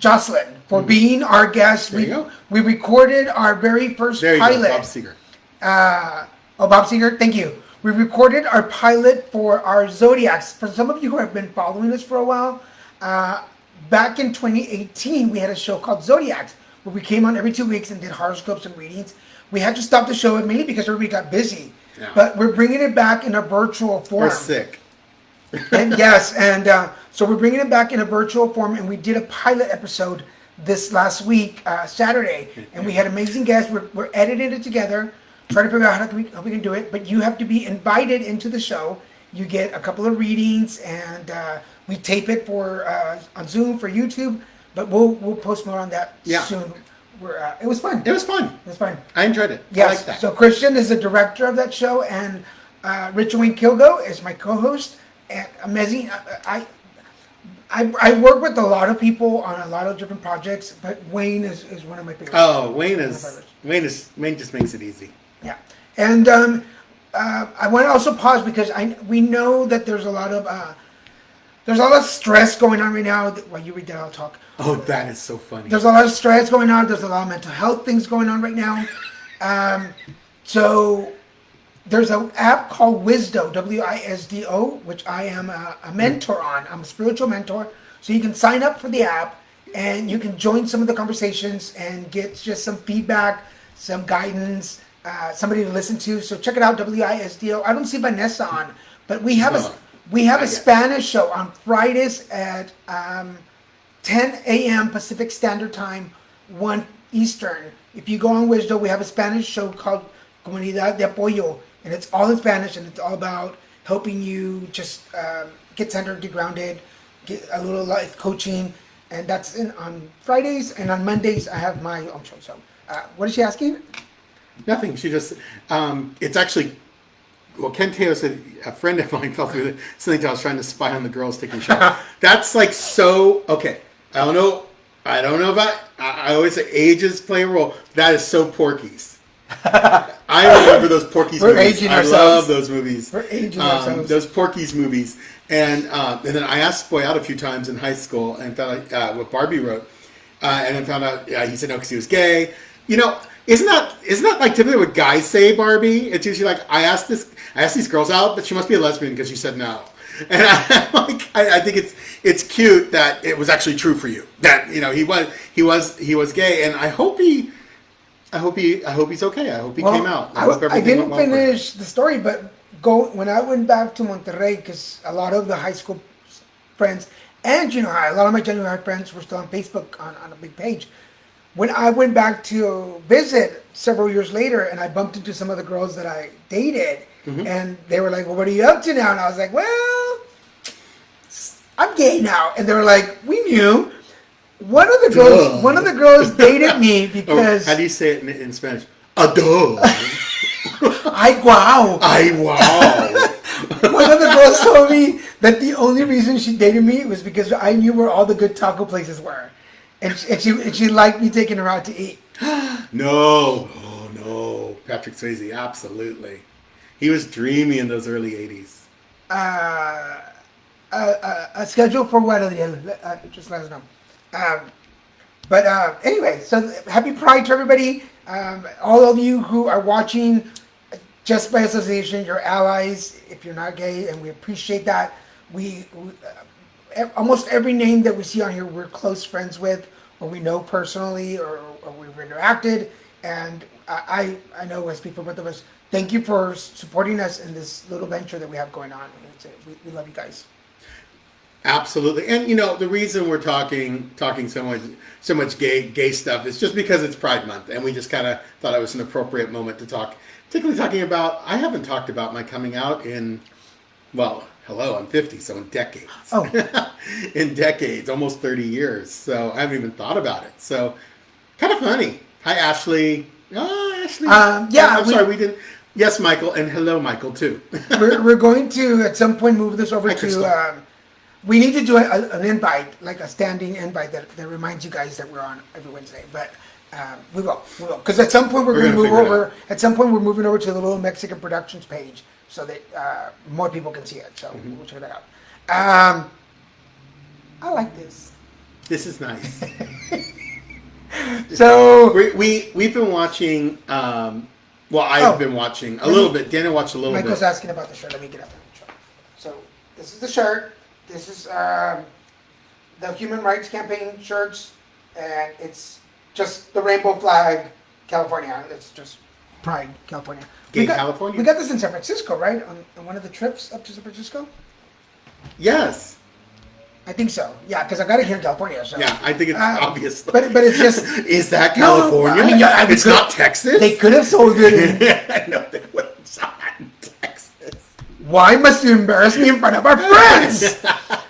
[SPEAKER 3] Jocelyn, for being our guests. We recorded our very first pilot.
[SPEAKER 2] Bob Seger.
[SPEAKER 3] Bob Seger, thank you. We recorded our pilot for our Zodiacs. For some of you who have been following us for a while, back in 2018, we had a show called Zodiacs, where we came on every 2 weeks and did horoscopes and readings. We had to stop the show mainly because everybody got busy. Yeah. But we're bringing it back in a virtual form.
[SPEAKER 2] We're sick.
[SPEAKER 3] So we're bringing it back in a virtual form, and we did a pilot episode this last week, Saturday, and we had amazing guests. We're editing it together. Try to figure out how we can do it, but you have to be invited into the show. You get a couple of readings, and we tape it for on Zoom for YouTube. But we'll post more on that soon. It was fun.
[SPEAKER 2] It was fun. I enjoyed it.
[SPEAKER 3] Yes.
[SPEAKER 2] I like that.
[SPEAKER 3] So Christian is the director of that show, and Richard Wayne Kilgo is my co-host. And amazing. I work with a lot of people on a lot of different projects, but Wayne is one of my favorites.
[SPEAKER 2] Oh, Wayne just makes it easy.
[SPEAKER 3] Yeah, and I want to also pause because we know that there's a lot of stress going on right now. While you read that, I'll talk.
[SPEAKER 2] Oh, that is so funny.
[SPEAKER 3] There's a lot of stress going on. There's a lot of mental health things going on right now. So there's an app called Wisdo, WISDO, which I am a mentor on. I'm a spiritual mentor. So you can sign up for the app and you can join some of the conversations and get just some feedback, some guidance, somebody to listen to. So check it out, WISDO. I don't see Vanessa on, but we have a Spanish show on Fridays at 10 a.m. Pacific Standard Time, 1 Eastern. If you go on Wisdo, we have a Spanish show called Comunidad de Apoyo, and it's all in Spanish, and it's all about helping you just get centered, get grounded, get a little life coaching, and that's on Fridays, and on Mondays I have my own show. So, what is she asking?
[SPEAKER 2] Nothing. She just, it's actually, well, Ken Teo said a friend of mine fell through something I was trying to spy on the girls taking shots. That's like so, okay. I don't know about, I always say ages play a role. That is so Porky's. I remember those Porky's movies. I love those movies.
[SPEAKER 3] We're aging ourselves.
[SPEAKER 2] Those Porky's movies. And then I asked Boy out a few times in high school and found out what Barbie wrote. And then found out he said no because he was gay. You know, isn't that like typically what guys say, Barbie? It's usually like, I asked these girls out, but she must be a lesbian because she said no. And I think it's cute that it was actually true for you. That, you know, he was gay, and I hope he's okay. I hope he came out.
[SPEAKER 3] I didn't finish the story, but when I went back to Monterrey, because a lot of the high school friends and junior high, a lot of my junior high friends were still on Facebook on a big page. When I went back to visit several years later, and I bumped into some of the girls that I dated, and they were like, "Well, what are you up to now?" And I was like, "Well, I'm gay now." And they were like, "We knew." One of the girls dated me because.
[SPEAKER 2] How do you say it in Spanish? Adore.
[SPEAKER 3] Ay wow. One of the girls told me that the only reason she dated me was because I knew where all the good taco places were, and she liked me taking her out to eat.
[SPEAKER 2] No, oh no, Patrick Swayze, absolutely. He was dreamy in those early '80s.
[SPEAKER 3] A schedule for what, Adriel? Just let us know. But anyway, so happy Pride to everybody. All of you who are watching, just by association, you're allies if you're not gay, and we appreciate that. We almost every name that we see on here, we're close friends with, or we know personally, or we've interacted. And I know, I speak for both of us. Thank you for supporting us in this little venture that we have going on. We love you guys.
[SPEAKER 2] Absolutely, and you know the reason we're talking so much gay stuff is just because it's Pride Month, and we just kind of thought it was an appropriate moment to talk. Particularly talking about, I haven't talked about my coming out in, well, hello, I'm 50, so in decades.
[SPEAKER 3] Oh,
[SPEAKER 2] in decades, almost 30 years. So I haven't even thought about it. So kind of funny. Hi, Ashley. Oh, Ashley.
[SPEAKER 3] Yeah,
[SPEAKER 2] I'm sorry, we didn't. Yes, Michael, and hello, Michael, too.
[SPEAKER 3] we're going to, at some point, move this over
[SPEAKER 2] Hi,
[SPEAKER 3] to, we need to do an invite, like a standing invite that reminds you guys that we're on every Wednesday. But we will. Because at some point, we're going to move over. At some point, we're moving over to the Lilmesican Productions page so that more people can see it. So we'll check that out. I like this.
[SPEAKER 2] This is nice.
[SPEAKER 3] So
[SPEAKER 2] we've been watching. I've been watching a little bit. Daniel watched a little bit.
[SPEAKER 3] Michael's asking about the shirt. Let me get up and show. So this is the shirt. This is the Human Rights Campaign shirts, and it's just the rainbow flag, California. It's just Pride, California.
[SPEAKER 2] California?
[SPEAKER 3] We got this in San Francisco, right? On one of the trips up to San Francisco?
[SPEAKER 2] Yes.
[SPEAKER 3] I think so. Yeah, because I got it here in California. So.
[SPEAKER 2] Yeah, I think it's obvious.
[SPEAKER 3] But it's just...
[SPEAKER 2] Is that California?
[SPEAKER 3] No, I mean,
[SPEAKER 2] it's not Texas?
[SPEAKER 3] They could have sold it.
[SPEAKER 2] No, they wouldn't. It's not Texas.
[SPEAKER 3] Why must you embarrass me in front of our friends?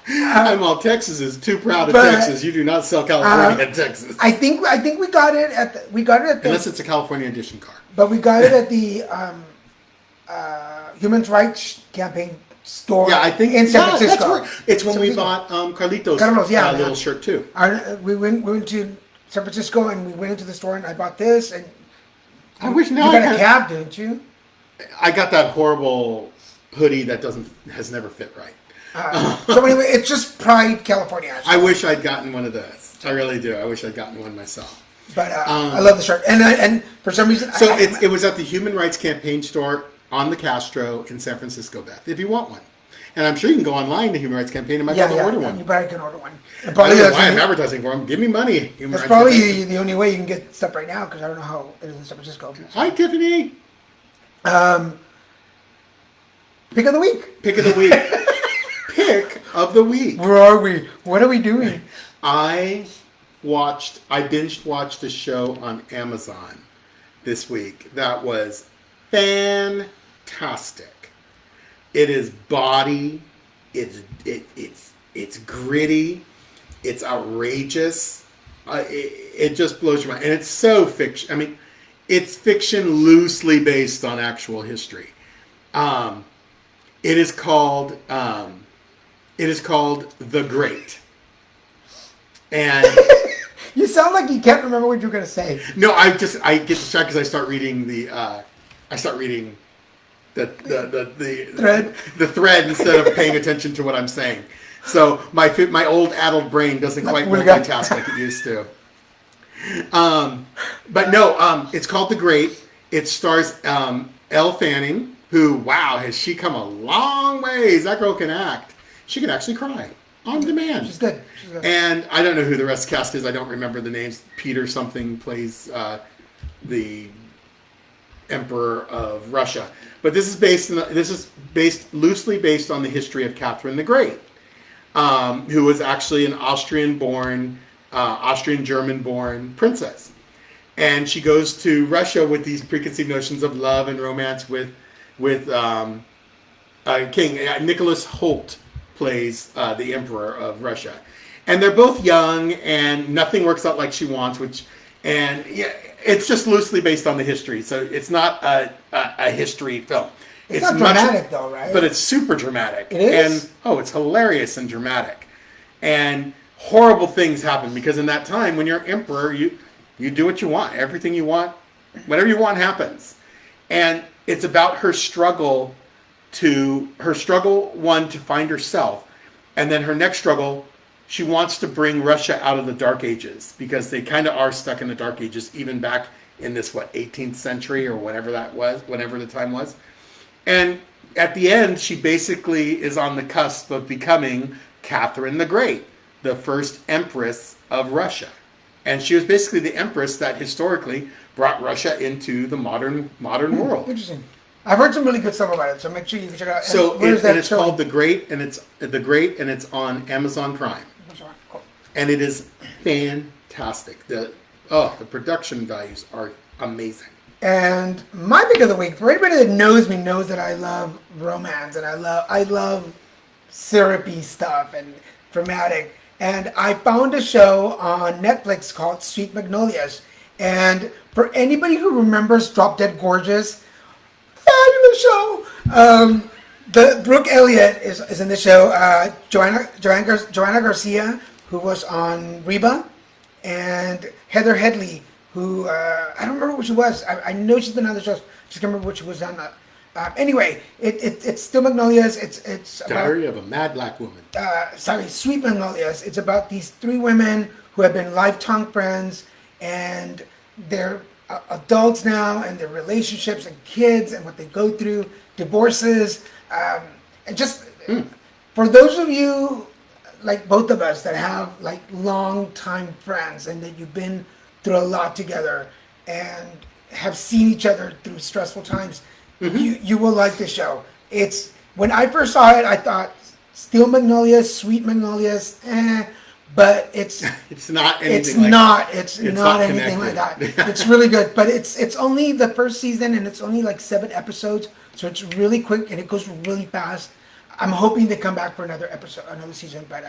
[SPEAKER 2] I'm all Texas is too proud of Texas. You do not sell California in Texas.
[SPEAKER 3] I think we got it at the,
[SPEAKER 2] unless it's a California edition card.
[SPEAKER 3] But we got it at the Human Rights Campaign store.
[SPEAKER 2] Yeah, I think
[SPEAKER 3] in San
[SPEAKER 2] that's
[SPEAKER 3] Francisco.
[SPEAKER 2] where it's when
[SPEAKER 3] San
[SPEAKER 2] we
[SPEAKER 3] Francisco.
[SPEAKER 2] bought Carlitos'
[SPEAKER 3] Carlos, yeah,
[SPEAKER 2] little
[SPEAKER 3] yeah.
[SPEAKER 2] shirt too.
[SPEAKER 3] We went to San Francisco and we went into the store and I bought this and
[SPEAKER 2] I wish
[SPEAKER 3] you
[SPEAKER 2] now
[SPEAKER 3] got a cab, didn't you?
[SPEAKER 2] I got that horrible hoodie that has never fit right.
[SPEAKER 3] So anyway, it's just Pride, California.
[SPEAKER 2] I wish I'd gotten one of those. I really do. I wish I'd gotten one myself.
[SPEAKER 3] But I love the shirt, and for some reason,
[SPEAKER 2] So it was at the Human Rights Campaign store on the Castro in San Francisco, Beth. If you want one, and I'm sure you can go online to Human Rights Campaign and might be able to order one.
[SPEAKER 3] You probably can order one. And
[SPEAKER 2] I
[SPEAKER 3] probably
[SPEAKER 2] don't know why I'm advertising for them. Give me money. Human
[SPEAKER 3] that's
[SPEAKER 2] Rights
[SPEAKER 3] probably
[SPEAKER 2] Campaign.
[SPEAKER 3] the only way you can get stuff right now because I don't know how it is in San Francisco.
[SPEAKER 2] Hi, Tiffany.
[SPEAKER 3] Pick of the week.
[SPEAKER 2] Pick of the week. Pick of the week.
[SPEAKER 3] Where are we? What are we doing?
[SPEAKER 2] I binge watched a show on Amazon this week that was fantastic. It is bawdy, it's gritty, it's outrageous. It just blows your mind, and it's so fiction. I mean, it's fiction loosely based on actual history. It is called The Great. And
[SPEAKER 3] You sound like you can't remember what you're going to say.
[SPEAKER 2] no, I get distracted because I start reading the
[SPEAKER 3] Thread.
[SPEAKER 2] the thread instead of paying attention to what I'm saying. So my old addled brain doesn't quite multitask like it used to. But no, it's called The Great. It stars Elle Fanning, who, wow, has she come a long ways. That girl can act. She can actually cry on demand.
[SPEAKER 3] She's good.
[SPEAKER 2] And I don't know who the rest of the cast is. I don't remember the names. Peter something plays the Emperor of Russia. But this is loosely based on the history of Catherine the Great, who was actually an Austrian-German-born princess. And she goes to Russia with these preconceived notions of love and romance with King Nicholas Holt plays the Emperor of Russia, and they're both young, and nothing works out like she wants. It's just loosely based on the history, so it's not a history film.
[SPEAKER 3] It's not dramatic though, right?
[SPEAKER 2] But it's super dramatic.
[SPEAKER 3] It is?
[SPEAKER 2] And it's hilarious and dramatic, and horrible things happen because in that time when you're emperor, you do what you want, everything you want, whatever you want happens, and it's about her struggle. To find herself, and then her next struggle, she wants to bring Russia out of the Dark Ages because they kind of are stuck in the Dark Ages even back in this 18th century or whatever the time was. And at the end, she basically is on the cusp of becoming Catherine the Great, the first empress of Russia, and she was basically the empress that historically brought Russia into the modern world.
[SPEAKER 3] Interesting. I've heard some really good stuff about it, so make sure you check it out.
[SPEAKER 2] So it's called The Great, and it's on Amazon Prime,
[SPEAKER 3] Cool.
[SPEAKER 2] and it is fantastic. The production values are amazing.
[SPEAKER 3] And my pick of the week, for anybody that knows me, knows that I love romance and I love syrupy stuff and dramatic. And I found a show on Netflix called Sweet Magnolias. And for anybody who remembers Drop Dead Gorgeous, fabulous show. The Brooke Elliott is in the show. Joanna Garcia, who was on Reba, and Heather Headley, who I don't remember what she was. I know she's been on the show. Just can't remember what she was on. Anyway, it's still Magnolias. It's
[SPEAKER 2] Diary of a Mad Black Woman.
[SPEAKER 3] Sweet Magnolias. It's about these three women who have been lifetime friends, and they're adults now, and their relationships and kids and what they go through, divorces, and just for those of you like both of us that have like long time friends and that you've been through a lot together and have seen each other through stressful times, you will like this show. It's when I first saw it, I thought Steel Magnolias, Sweet Magnolias, but it's
[SPEAKER 2] not anything
[SPEAKER 3] anything like that. It's really good, but it's only the first season and it's only like 7 episodes, so it's really quick and it goes really fast. I'm hoping they come back for another season, but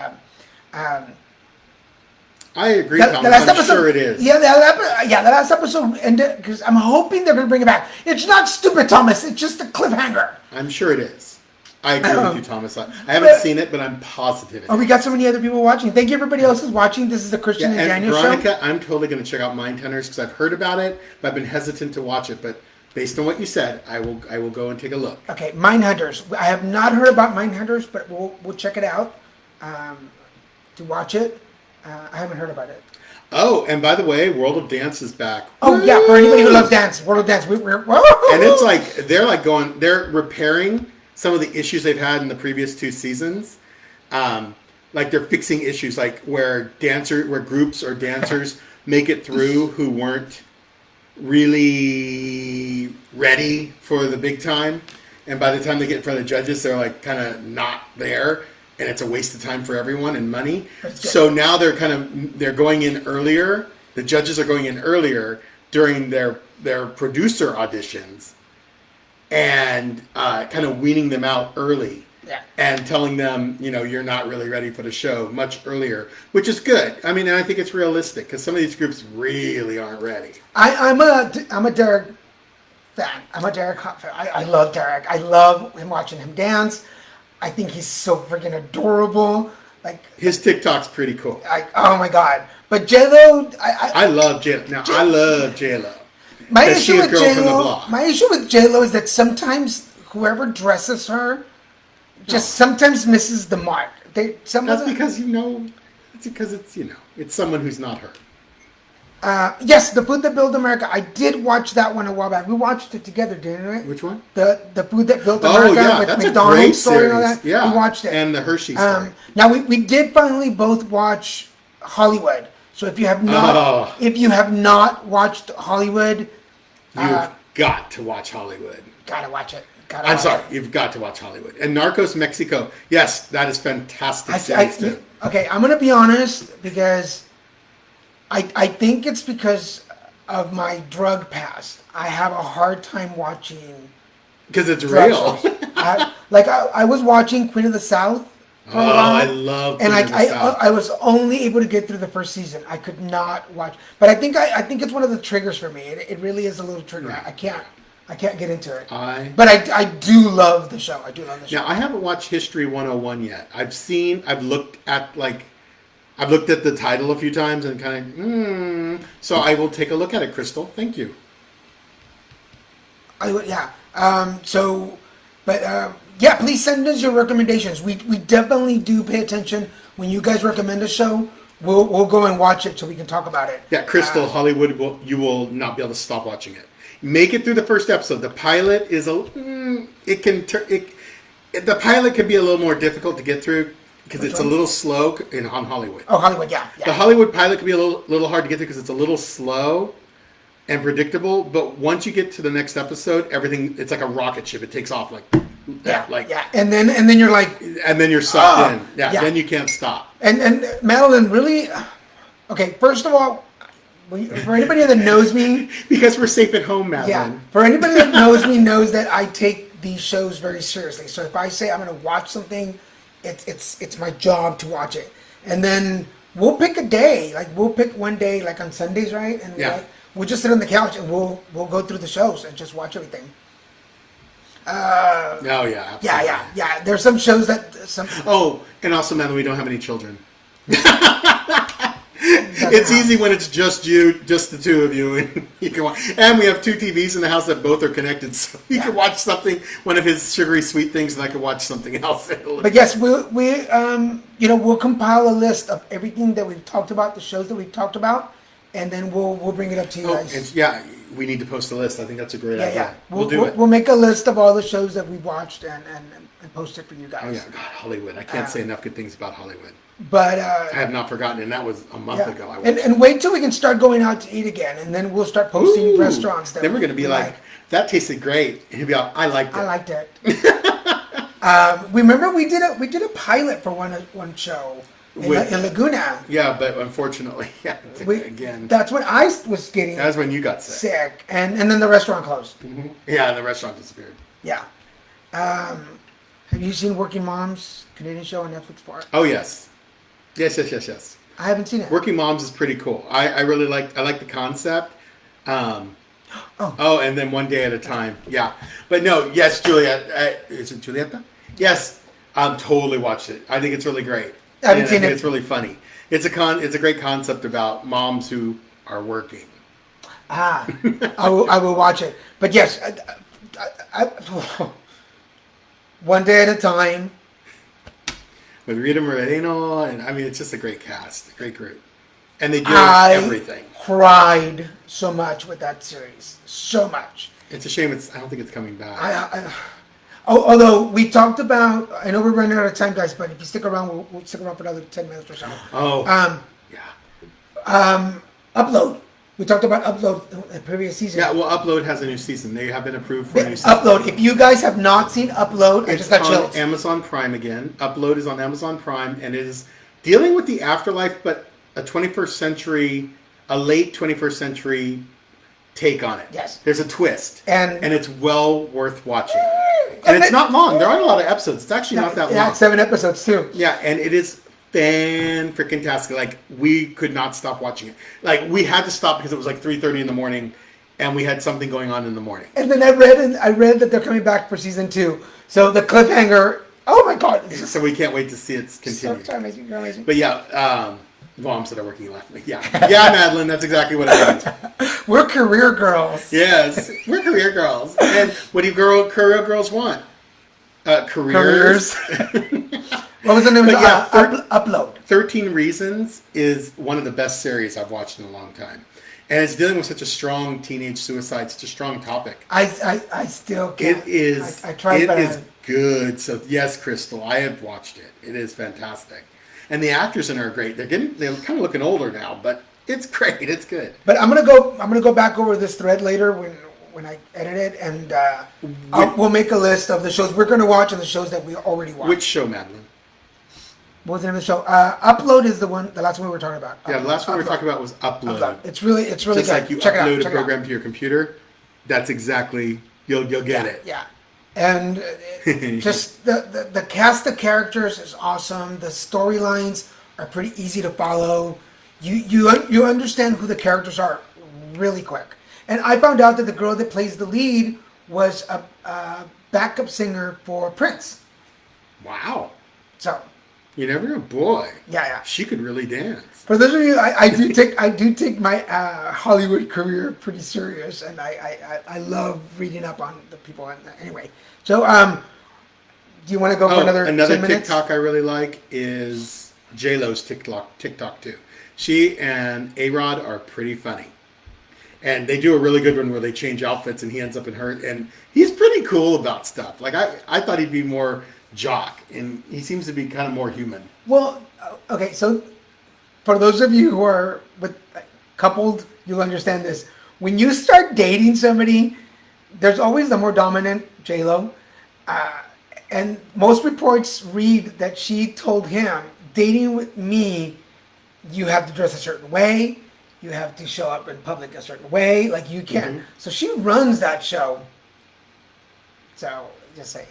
[SPEAKER 2] I agree, Tom. I'm sure it is.
[SPEAKER 3] Yeah, the last episode ended because I'm hoping they're going to bring it back. It's not stupid, Thomas. It's just a cliffhanger.
[SPEAKER 2] I'm sure it is. I agree with you, Thomas. I haven't seen it, but I'm positive.
[SPEAKER 3] Oh, we got so many other people watching. Thank you, everybody else who's watching. This is the Christian and Daniel
[SPEAKER 2] Veronica,
[SPEAKER 3] show.
[SPEAKER 2] I'm totally going to check out Mindhunters because I've heard about it, but I've been hesitant to watch it. But based on what you said, I will go and take a look.
[SPEAKER 3] Okay, Mindhunters. I have not heard about Mindhunters, but we'll check it out to watch it. I haven't heard about it.
[SPEAKER 2] Oh, and by the way, World of Dance is back.
[SPEAKER 3] Oh, yeah, for anybody who loves dance, World of Dance.
[SPEAKER 2] And it's like they're repairing some of the issues they've had in the previous 2 seasons. Like they're fixing issues like where groups or dancers make it through who weren't really ready for the big time, and by the time they get in front of the judges, they're like kind of not there, and it's a waste of time for everyone and money. So now they're going in earlier. The judges are going in earlier during their producer auditions, and kind of weaning them out early.
[SPEAKER 3] Yeah.
[SPEAKER 2] And telling them, you're not really ready for the show much earlier, which is good. I mean, I think it's realistic because some of these groups really aren't ready.
[SPEAKER 3] I'm a Derek fan. I'm a Derek Hot fan. I love Derek. I love him watching him dance. I think he's so freaking adorable. Like
[SPEAKER 2] his TikTok's pretty cool.
[SPEAKER 3] Oh my god! But J-Lo,
[SPEAKER 2] I love J-Lo. Now I love J-Lo.
[SPEAKER 3] My issue with J-Lo is that sometimes whoever dresses her just sometimes misses the mark.
[SPEAKER 2] That's because it's because it's someone who's not her.
[SPEAKER 3] Yes, The Food That Built America. I did watch that one a while back. We watched it together, didn't we?
[SPEAKER 2] Which one?
[SPEAKER 3] The Food That Built America with
[SPEAKER 2] that's
[SPEAKER 3] McDonald's
[SPEAKER 2] a great
[SPEAKER 3] story and all
[SPEAKER 2] series.
[SPEAKER 3] that.
[SPEAKER 2] Yeah,
[SPEAKER 3] we watched it.
[SPEAKER 2] And the Hershey story.
[SPEAKER 3] Now we did finally both watch Hollywood. So if you have not watched Hollywood,
[SPEAKER 2] you've got to watch Hollywood.
[SPEAKER 3] Gotta watch it.
[SPEAKER 2] I'm sorry, you've got to watch Hollywood. And Narcos Mexico, yes, that is fantastic series too.
[SPEAKER 3] Okay, I'm gonna be honest because I think it's because of my drug past. I have a hard time watching
[SPEAKER 2] because it's real.
[SPEAKER 3] I was watching Queen of the South for a while.
[SPEAKER 2] I love Queen
[SPEAKER 3] and
[SPEAKER 2] of the South.
[SPEAKER 3] I was only able to get through the first season. I could not watch, but I think it's one of the triggers for me. It really is a little trigger.
[SPEAKER 2] Right.
[SPEAKER 3] I can't get into it.
[SPEAKER 2] But
[SPEAKER 3] I do love the show.
[SPEAKER 2] Now I haven't watched History 101 yet. I've looked at the title a few times and kind of so I will take a look at it, Crystal. Thank you.
[SPEAKER 3] Please send us your recommendations. We definitely do pay attention when you guys recommend a show. We'll go and watch it so we can talk about it.
[SPEAKER 2] Yeah, Crystal, Hollywood you will not be able to stop watching it. Make it through the first episode. The pilot is the pilot can be a little more difficult to get through because it's a little slow on Hollywood.
[SPEAKER 3] Oh, Hollywood, yeah.
[SPEAKER 2] The Hollywood pilot can be a little hard to get through because it's a little slow and predictable. But once you get to the next episode, it's like a rocket ship. It takes off
[SPEAKER 3] And then you're like,
[SPEAKER 2] and then you're sucked in. Yeah, then you can't stop.
[SPEAKER 3] And Madeline, really, okay. First of all, for anybody that knows me,
[SPEAKER 2] because we're safe at home, Madeline.
[SPEAKER 3] For anybody that knows me knows that I take these shows very seriously. So if I say I'm going to watch something, it's my job to watch it. And then we'll pick a day. Like we'll pick one day, like on Sundays, right? And we'll just sit on the couch and we'll go through the shows and just watch everything.
[SPEAKER 2] Absolutely.
[SPEAKER 3] Yeah. There's some shows that
[SPEAKER 2] and also, Madeline, we don't have any children. It's easy when it's just the two of you, and you can watch. And we have 2 TVs in the house that both are connected, so you can watch something, one of his sugary sweet things, and I can watch something else.
[SPEAKER 3] But yes, we'll compile a list of everything that we've talked about, the shows that we've talked about, and then we'll bring it up to you guys.
[SPEAKER 2] We need to post a list. I think that's a great idea.
[SPEAKER 3] Yeah.
[SPEAKER 2] We'll do it.
[SPEAKER 3] We'll make a list of all the shows that we've watched and post it for you guys.
[SPEAKER 2] Oh yeah, God, Hollywood! I can't say enough good things about Hollywood.
[SPEAKER 3] But
[SPEAKER 2] I have not forgotten, and that was a month ago.
[SPEAKER 3] And wait till we can start going out to eat again, and then we'll start posting restaurants.
[SPEAKER 2] Then we're going to be like, that tasted great, and he'll be like, I liked it.
[SPEAKER 3] I liked it. Remember we did a pilot for one show in Laguna.
[SPEAKER 2] Yeah, but unfortunately, again.
[SPEAKER 3] That's when I was getting.
[SPEAKER 2] That was when you got sick.
[SPEAKER 3] And then the restaurant closed.
[SPEAKER 2] Mm-hmm. Yeah, and the restaurant disappeared.
[SPEAKER 3] Yeah. Have you seen Working Moms, Canadian show on Netflix?
[SPEAKER 2] Oh yes. Yes.
[SPEAKER 3] I haven't seen it.
[SPEAKER 2] Working Moms is pretty cool. I really like the concept. And then one day at a time. Yeah. But no, yes, Juliet. Is it Julieta? Yes, I've totally watched it. I think it's really great.
[SPEAKER 3] I haven't
[SPEAKER 2] And
[SPEAKER 3] seen
[SPEAKER 2] think
[SPEAKER 3] it.
[SPEAKER 2] It's really funny. It's a great concept about moms who are working.
[SPEAKER 3] I will watch it. But yes, one day at a time.
[SPEAKER 2] With Rita Moreno, and I mean, it's just a great cast, a great group. And they do
[SPEAKER 3] I
[SPEAKER 2] everything.
[SPEAKER 3] cried so much with that series. So much.
[SPEAKER 2] It's a shame I don't think it's coming back.
[SPEAKER 3] Although we talked about, I know we're running out of time, guys, but if you stick around, we'll stick around for another 10 minutes or so.
[SPEAKER 2] Yeah.
[SPEAKER 3] Upload. We talked about Upload in the previous season.
[SPEAKER 2] Yeah, well, Upload has a new season. They have been approved for a new season.
[SPEAKER 3] Upload. If you guys have not seen Upload, I
[SPEAKER 2] It's
[SPEAKER 3] just got
[SPEAKER 2] on
[SPEAKER 3] chills.
[SPEAKER 2] Amazon Prime again. Upload is on Amazon Prime, and it is dealing with the afterlife, but a late 21st century take on it.
[SPEAKER 3] Yes.
[SPEAKER 2] There's a twist.
[SPEAKER 3] And
[SPEAKER 2] it's well worth watching. And it's not long. There aren't a lot of episodes. It's actually not that long.
[SPEAKER 3] Yeah, 7 episodes too.
[SPEAKER 2] Yeah, and it is fan-freaking-tastic. Like, we could not stop watching it. Like, we had to stop because it was like 3:30 in the morning, and we had something going on in the morning.
[SPEAKER 3] And then I read that they're coming back for season 2. So the cliffhanger, oh my God.
[SPEAKER 2] So we can't wait to see it continue.
[SPEAKER 3] So amazing, so amazing.
[SPEAKER 2] But yeah, moms that are working left me. Yeah. Yeah, Madeline, that's exactly what it means.
[SPEAKER 3] We're career girls.
[SPEAKER 2] Yes, we're career girls. And what do career girls want? Careers.
[SPEAKER 3] What was the name of
[SPEAKER 2] But yeah,
[SPEAKER 3] Upload?
[SPEAKER 2] 13 Reasons is one of the best series I've watched in a long time. And it's dealing with such a strong teenage suicide, such a strong topic.
[SPEAKER 3] I still can't.
[SPEAKER 2] It is.
[SPEAKER 3] I tried,
[SPEAKER 2] it
[SPEAKER 3] but
[SPEAKER 2] is good. So yes, Crystal, I have watched it. It is fantastic, and the actors in it are great. They're kind of looking older now, but it's great. It's good.
[SPEAKER 3] But I'm gonna go back over this thread later when I edit it, and we'll make a list of the shows we're gonna watch and the shows that we already watched.
[SPEAKER 2] Which show, Madeline?
[SPEAKER 3] What was the name of the show? Upload is the last one we were talking about.
[SPEAKER 2] Yeah, the last one we were talking about was Upload.
[SPEAKER 3] It's really
[SPEAKER 2] Just
[SPEAKER 3] good.
[SPEAKER 2] like you
[SPEAKER 3] Check it out.
[SPEAKER 2] upload a
[SPEAKER 3] Check it out.
[SPEAKER 2] program to your computer, that's exactly you'll get it.
[SPEAKER 3] Yeah, and just the cast of characters is awesome. The storylines are pretty easy to follow. You understand who the characters are really quick. And I found out that the girl that plays the lead was a backup singer for Prince.
[SPEAKER 2] Wow.
[SPEAKER 3] So
[SPEAKER 2] You never know, boy.
[SPEAKER 3] Yeah.
[SPEAKER 2] She could really dance.
[SPEAKER 3] For those of you, I do take my Hollywood career pretty serious, and I love reading up on the people. Anyway, so do you want to go for another 10 minutes?
[SPEAKER 2] TikTok I really like is J-Lo's TikTok too. She and A-Rod are pretty funny. And they do a really good one where they change outfits and he ends up in her. And he's pretty cool about stuff. Like, I thought he'd be more jock. And he seems to be kind of more human.
[SPEAKER 3] Well, okay, so for those of you who are coupled, you'll understand this. When you start dating somebody, there's always the more dominant J-Lo. And most reports read that she told him, dating with me, you have to dress a certain way. You have to show up in public a certain way. Like, you can't. Mm-hmm. So she runs that show. So, just saying.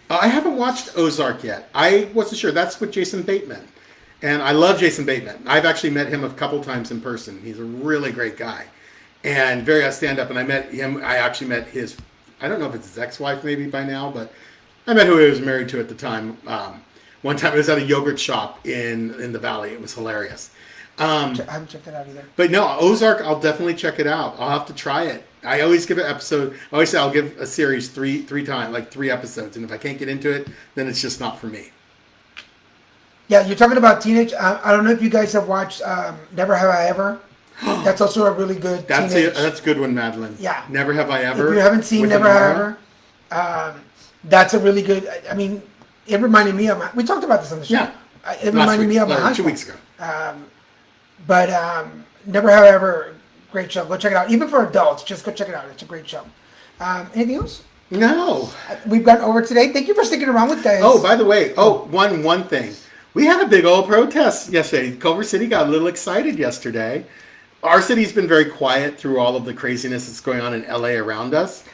[SPEAKER 2] I haven't watched Ozark yet. I wasn't sure. That's with Jason Bateman. And I love Jason Bateman. I've actually met him a couple times in person. He's a really great guy. And very stand-up. And I met him. I actually met his, I don't know if it's his ex-wife maybe by now, but I met who he was married to at the time. One time it was at a yogurt shop in the Valley. It was hilarious.
[SPEAKER 3] I haven't checked it out either.
[SPEAKER 2] But no, Ozark, I'll definitely check it out. I'll have to try it. I always give an episode. I always say I'll give a series three times, like 3 episodes. And if I can't get into it, then it's just not for me.
[SPEAKER 3] Yeah, you're talking about teenage. I don't know if you guys have watched Never Have I Ever. That's also a really good teenage.
[SPEAKER 2] That's a good one, Madeline.
[SPEAKER 3] Yeah.
[SPEAKER 2] Never Have I Ever.
[SPEAKER 3] If you haven't seen Never Have I Ever, that's a really good. I mean, it reminded me of we talked about this on the show.
[SPEAKER 2] Yeah.
[SPEAKER 3] It reminded me of my high
[SPEAKER 2] 2 weeks ago.
[SPEAKER 3] But Never Have I Ever, great show. Go check it out. Even for adults, just go check it out. It's a great show. Anything else?
[SPEAKER 2] No.
[SPEAKER 3] We've gone over today. Thank you for sticking around with us.
[SPEAKER 2] Oh, by the way, one thing. We had a big old protest yesterday. Culver City got a little excited yesterday. Our city's been very quiet through all of the craziness that's going on in LA around us.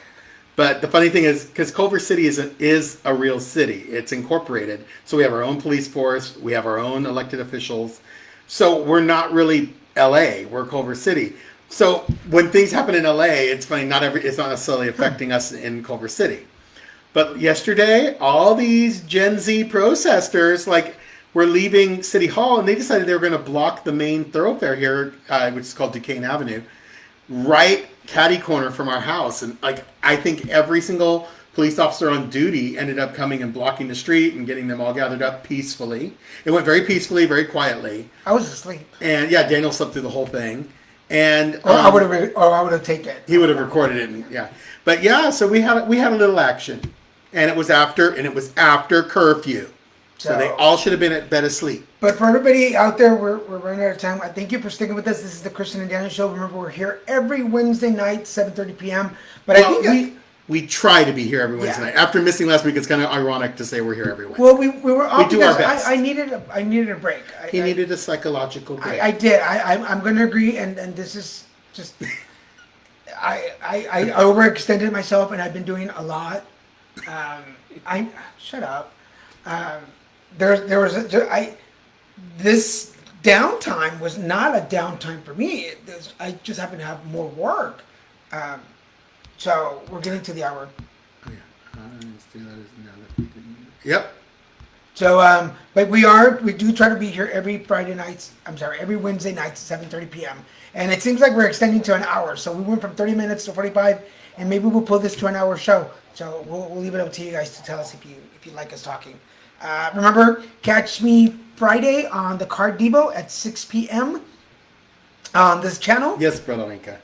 [SPEAKER 2] But the funny thing is, because Culver City is a real city, it's incorporated. So we have our own police force, we have our own elected officials. So we're not really LA, we're Culver City. So when things happen in LA, it's funny, it's not necessarily affecting us in Culver City. But yesterday, all these Gen Z protesters were leaving City Hall, and they decided they were going to block the main thoroughfare here, which is called Duquesne Avenue, right catty corner from our house. And I think every single police officer on duty ended up coming and blocking the street and getting them all gathered up peacefully. It went very peacefully, very quietly.
[SPEAKER 3] I was asleep.
[SPEAKER 2] And yeah, Daniel slept through the whole thing. And
[SPEAKER 3] Or I would have taken it.
[SPEAKER 2] he would have recorded it. And, yeah, but yeah, so we had a little action, and it was after curfew. So they all should have been at bed asleep.
[SPEAKER 3] But for everybody out there, we're running out of time. I thank you for sticking with us. This is the Christian and Daniel Show. Remember, we're here every Wednesday night, 7:30 p.m. But
[SPEAKER 2] Well,
[SPEAKER 3] I think
[SPEAKER 2] we try to be here every Wednesday
[SPEAKER 3] Yeah.
[SPEAKER 2] night. After missing last week, it's kind of ironic to say we're here every Wednesday.
[SPEAKER 3] well, we were off
[SPEAKER 2] do our
[SPEAKER 3] because
[SPEAKER 2] best.
[SPEAKER 3] I needed a break.
[SPEAKER 2] He needed a psychological break.
[SPEAKER 3] I did. I'm going to agree, and this is just. I overextended myself, and I've been doing a lot. I shut up. This downtime was not a downtime for me. I just happened to have more work. So we're getting to the hour.
[SPEAKER 2] Yep.
[SPEAKER 3] So, but we do try to be here every every Wednesday nights at 7:30 p.m. And it seems like we're extending to an hour. So we went from 30 minutes to 45, and maybe we'll pull this to an hour show. So we'll leave it up to you guys to tell us if you like us talking. Remember, catch me Friday on the Card Devo at 6 p.m. on this channel.
[SPEAKER 2] Yes, Brother Winka.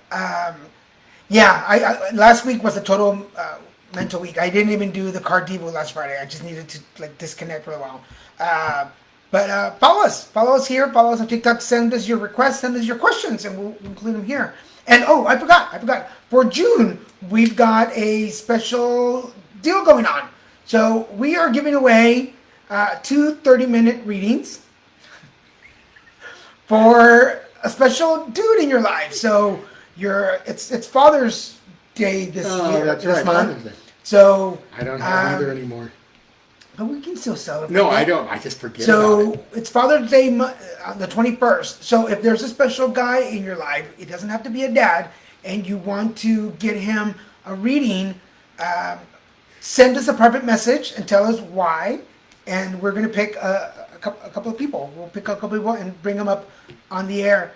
[SPEAKER 3] Yeah, I last week was a total mental week. I didn't even do the Card Devo last Friday. I just needed to disconnect for a while. But follow us here. Follow us on TikTok. Send us your requests. Send us your questions, and we'll include them here. And I forgot. For June, we've got a special deal going on. So we are giving away 2 30-minute readings for a special dude in your life. So it's Father's Day this year.
[SPEAKER 2] That's
[SPEAKER 3] this
[SPEAKER 2] right,
[SPEAKER 3] month.
[SPEAKER 2] Father's Day.
[SPEAKER 3] So
[SPEAKER 2] I don't have either anymore.
[SPEAKER 3] but we can still celebrate.
[SPEAKER 2] No,
[SPEAKER 3] it.
[SPEAKER 2] I don't. I just forget about
[SPEAKER 3] So
[SPEAKER 2] it.
[SPEAKER 3] it's Father's Day on the 21st. So if there's a special guy in your life, it doesn't have to be a dad, and you want to get him a reading, send us a private message and tell us why, and we're going to pick a couple of people. We'll pick a couple of people and bring them up on the air.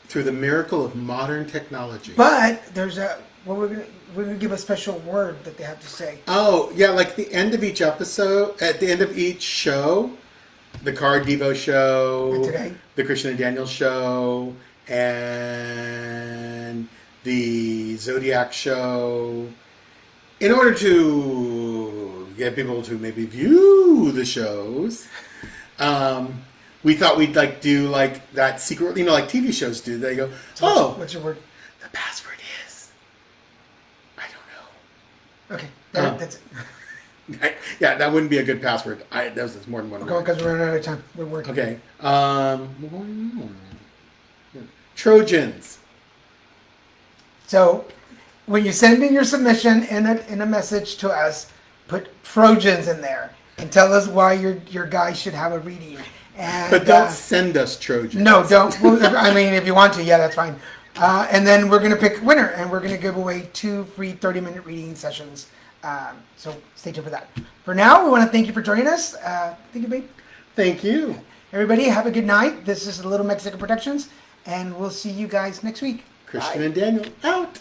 [SPEAKER 2] Through the miracle of modern technology.
[SPEAKER 3] But we're gonna give a special word that they have to say.
[SPEAKER 2] Oh, yeah, like the end of each episode, at the end of each show, the Card Devo show,
[SPEAKER 3] And today?
[SPEAKER 2] the Christian and Daniel show, and the Zodiac show, in order to get people to maybe view the shows, we thought we'd do that secret, like TV shows do. They go,
[SPEAKER 3] So what's your word?
[SPEAKER 2] the password is, I don't know.
[SPEAKER 3] Okay, that's it.
[SPEAKER 2] Yeah, that wouldn't be a good password. There's more than one.
[SPEAKER 3] Go because we're running out of time. We're working.
[SPEAKER 2] Okay. Trojans.
[SPEAKER 3] So when you send in your submission in a message to us, put Trojans in there and tell us why your guy should have a reading. And,
[SPEAKER 2] But don't send us Trojans.
[SPEAKER 3] No, don't. Well, I mean, if you want to, yeah, that's fine. And then we're going to pick a winner, and we're going to give away 2 free 30-minute reading sessions. So stay tuned for that. For now, we want to thank you for joining us. Thank you, babe.
[SPEAKER 2] Thank you.
[SPEAKER 3] Everybody, have a good night. This is Lilmesican Productions, and we'll see you guys next week.
[SPEAKER 2] Christian and Daniel out.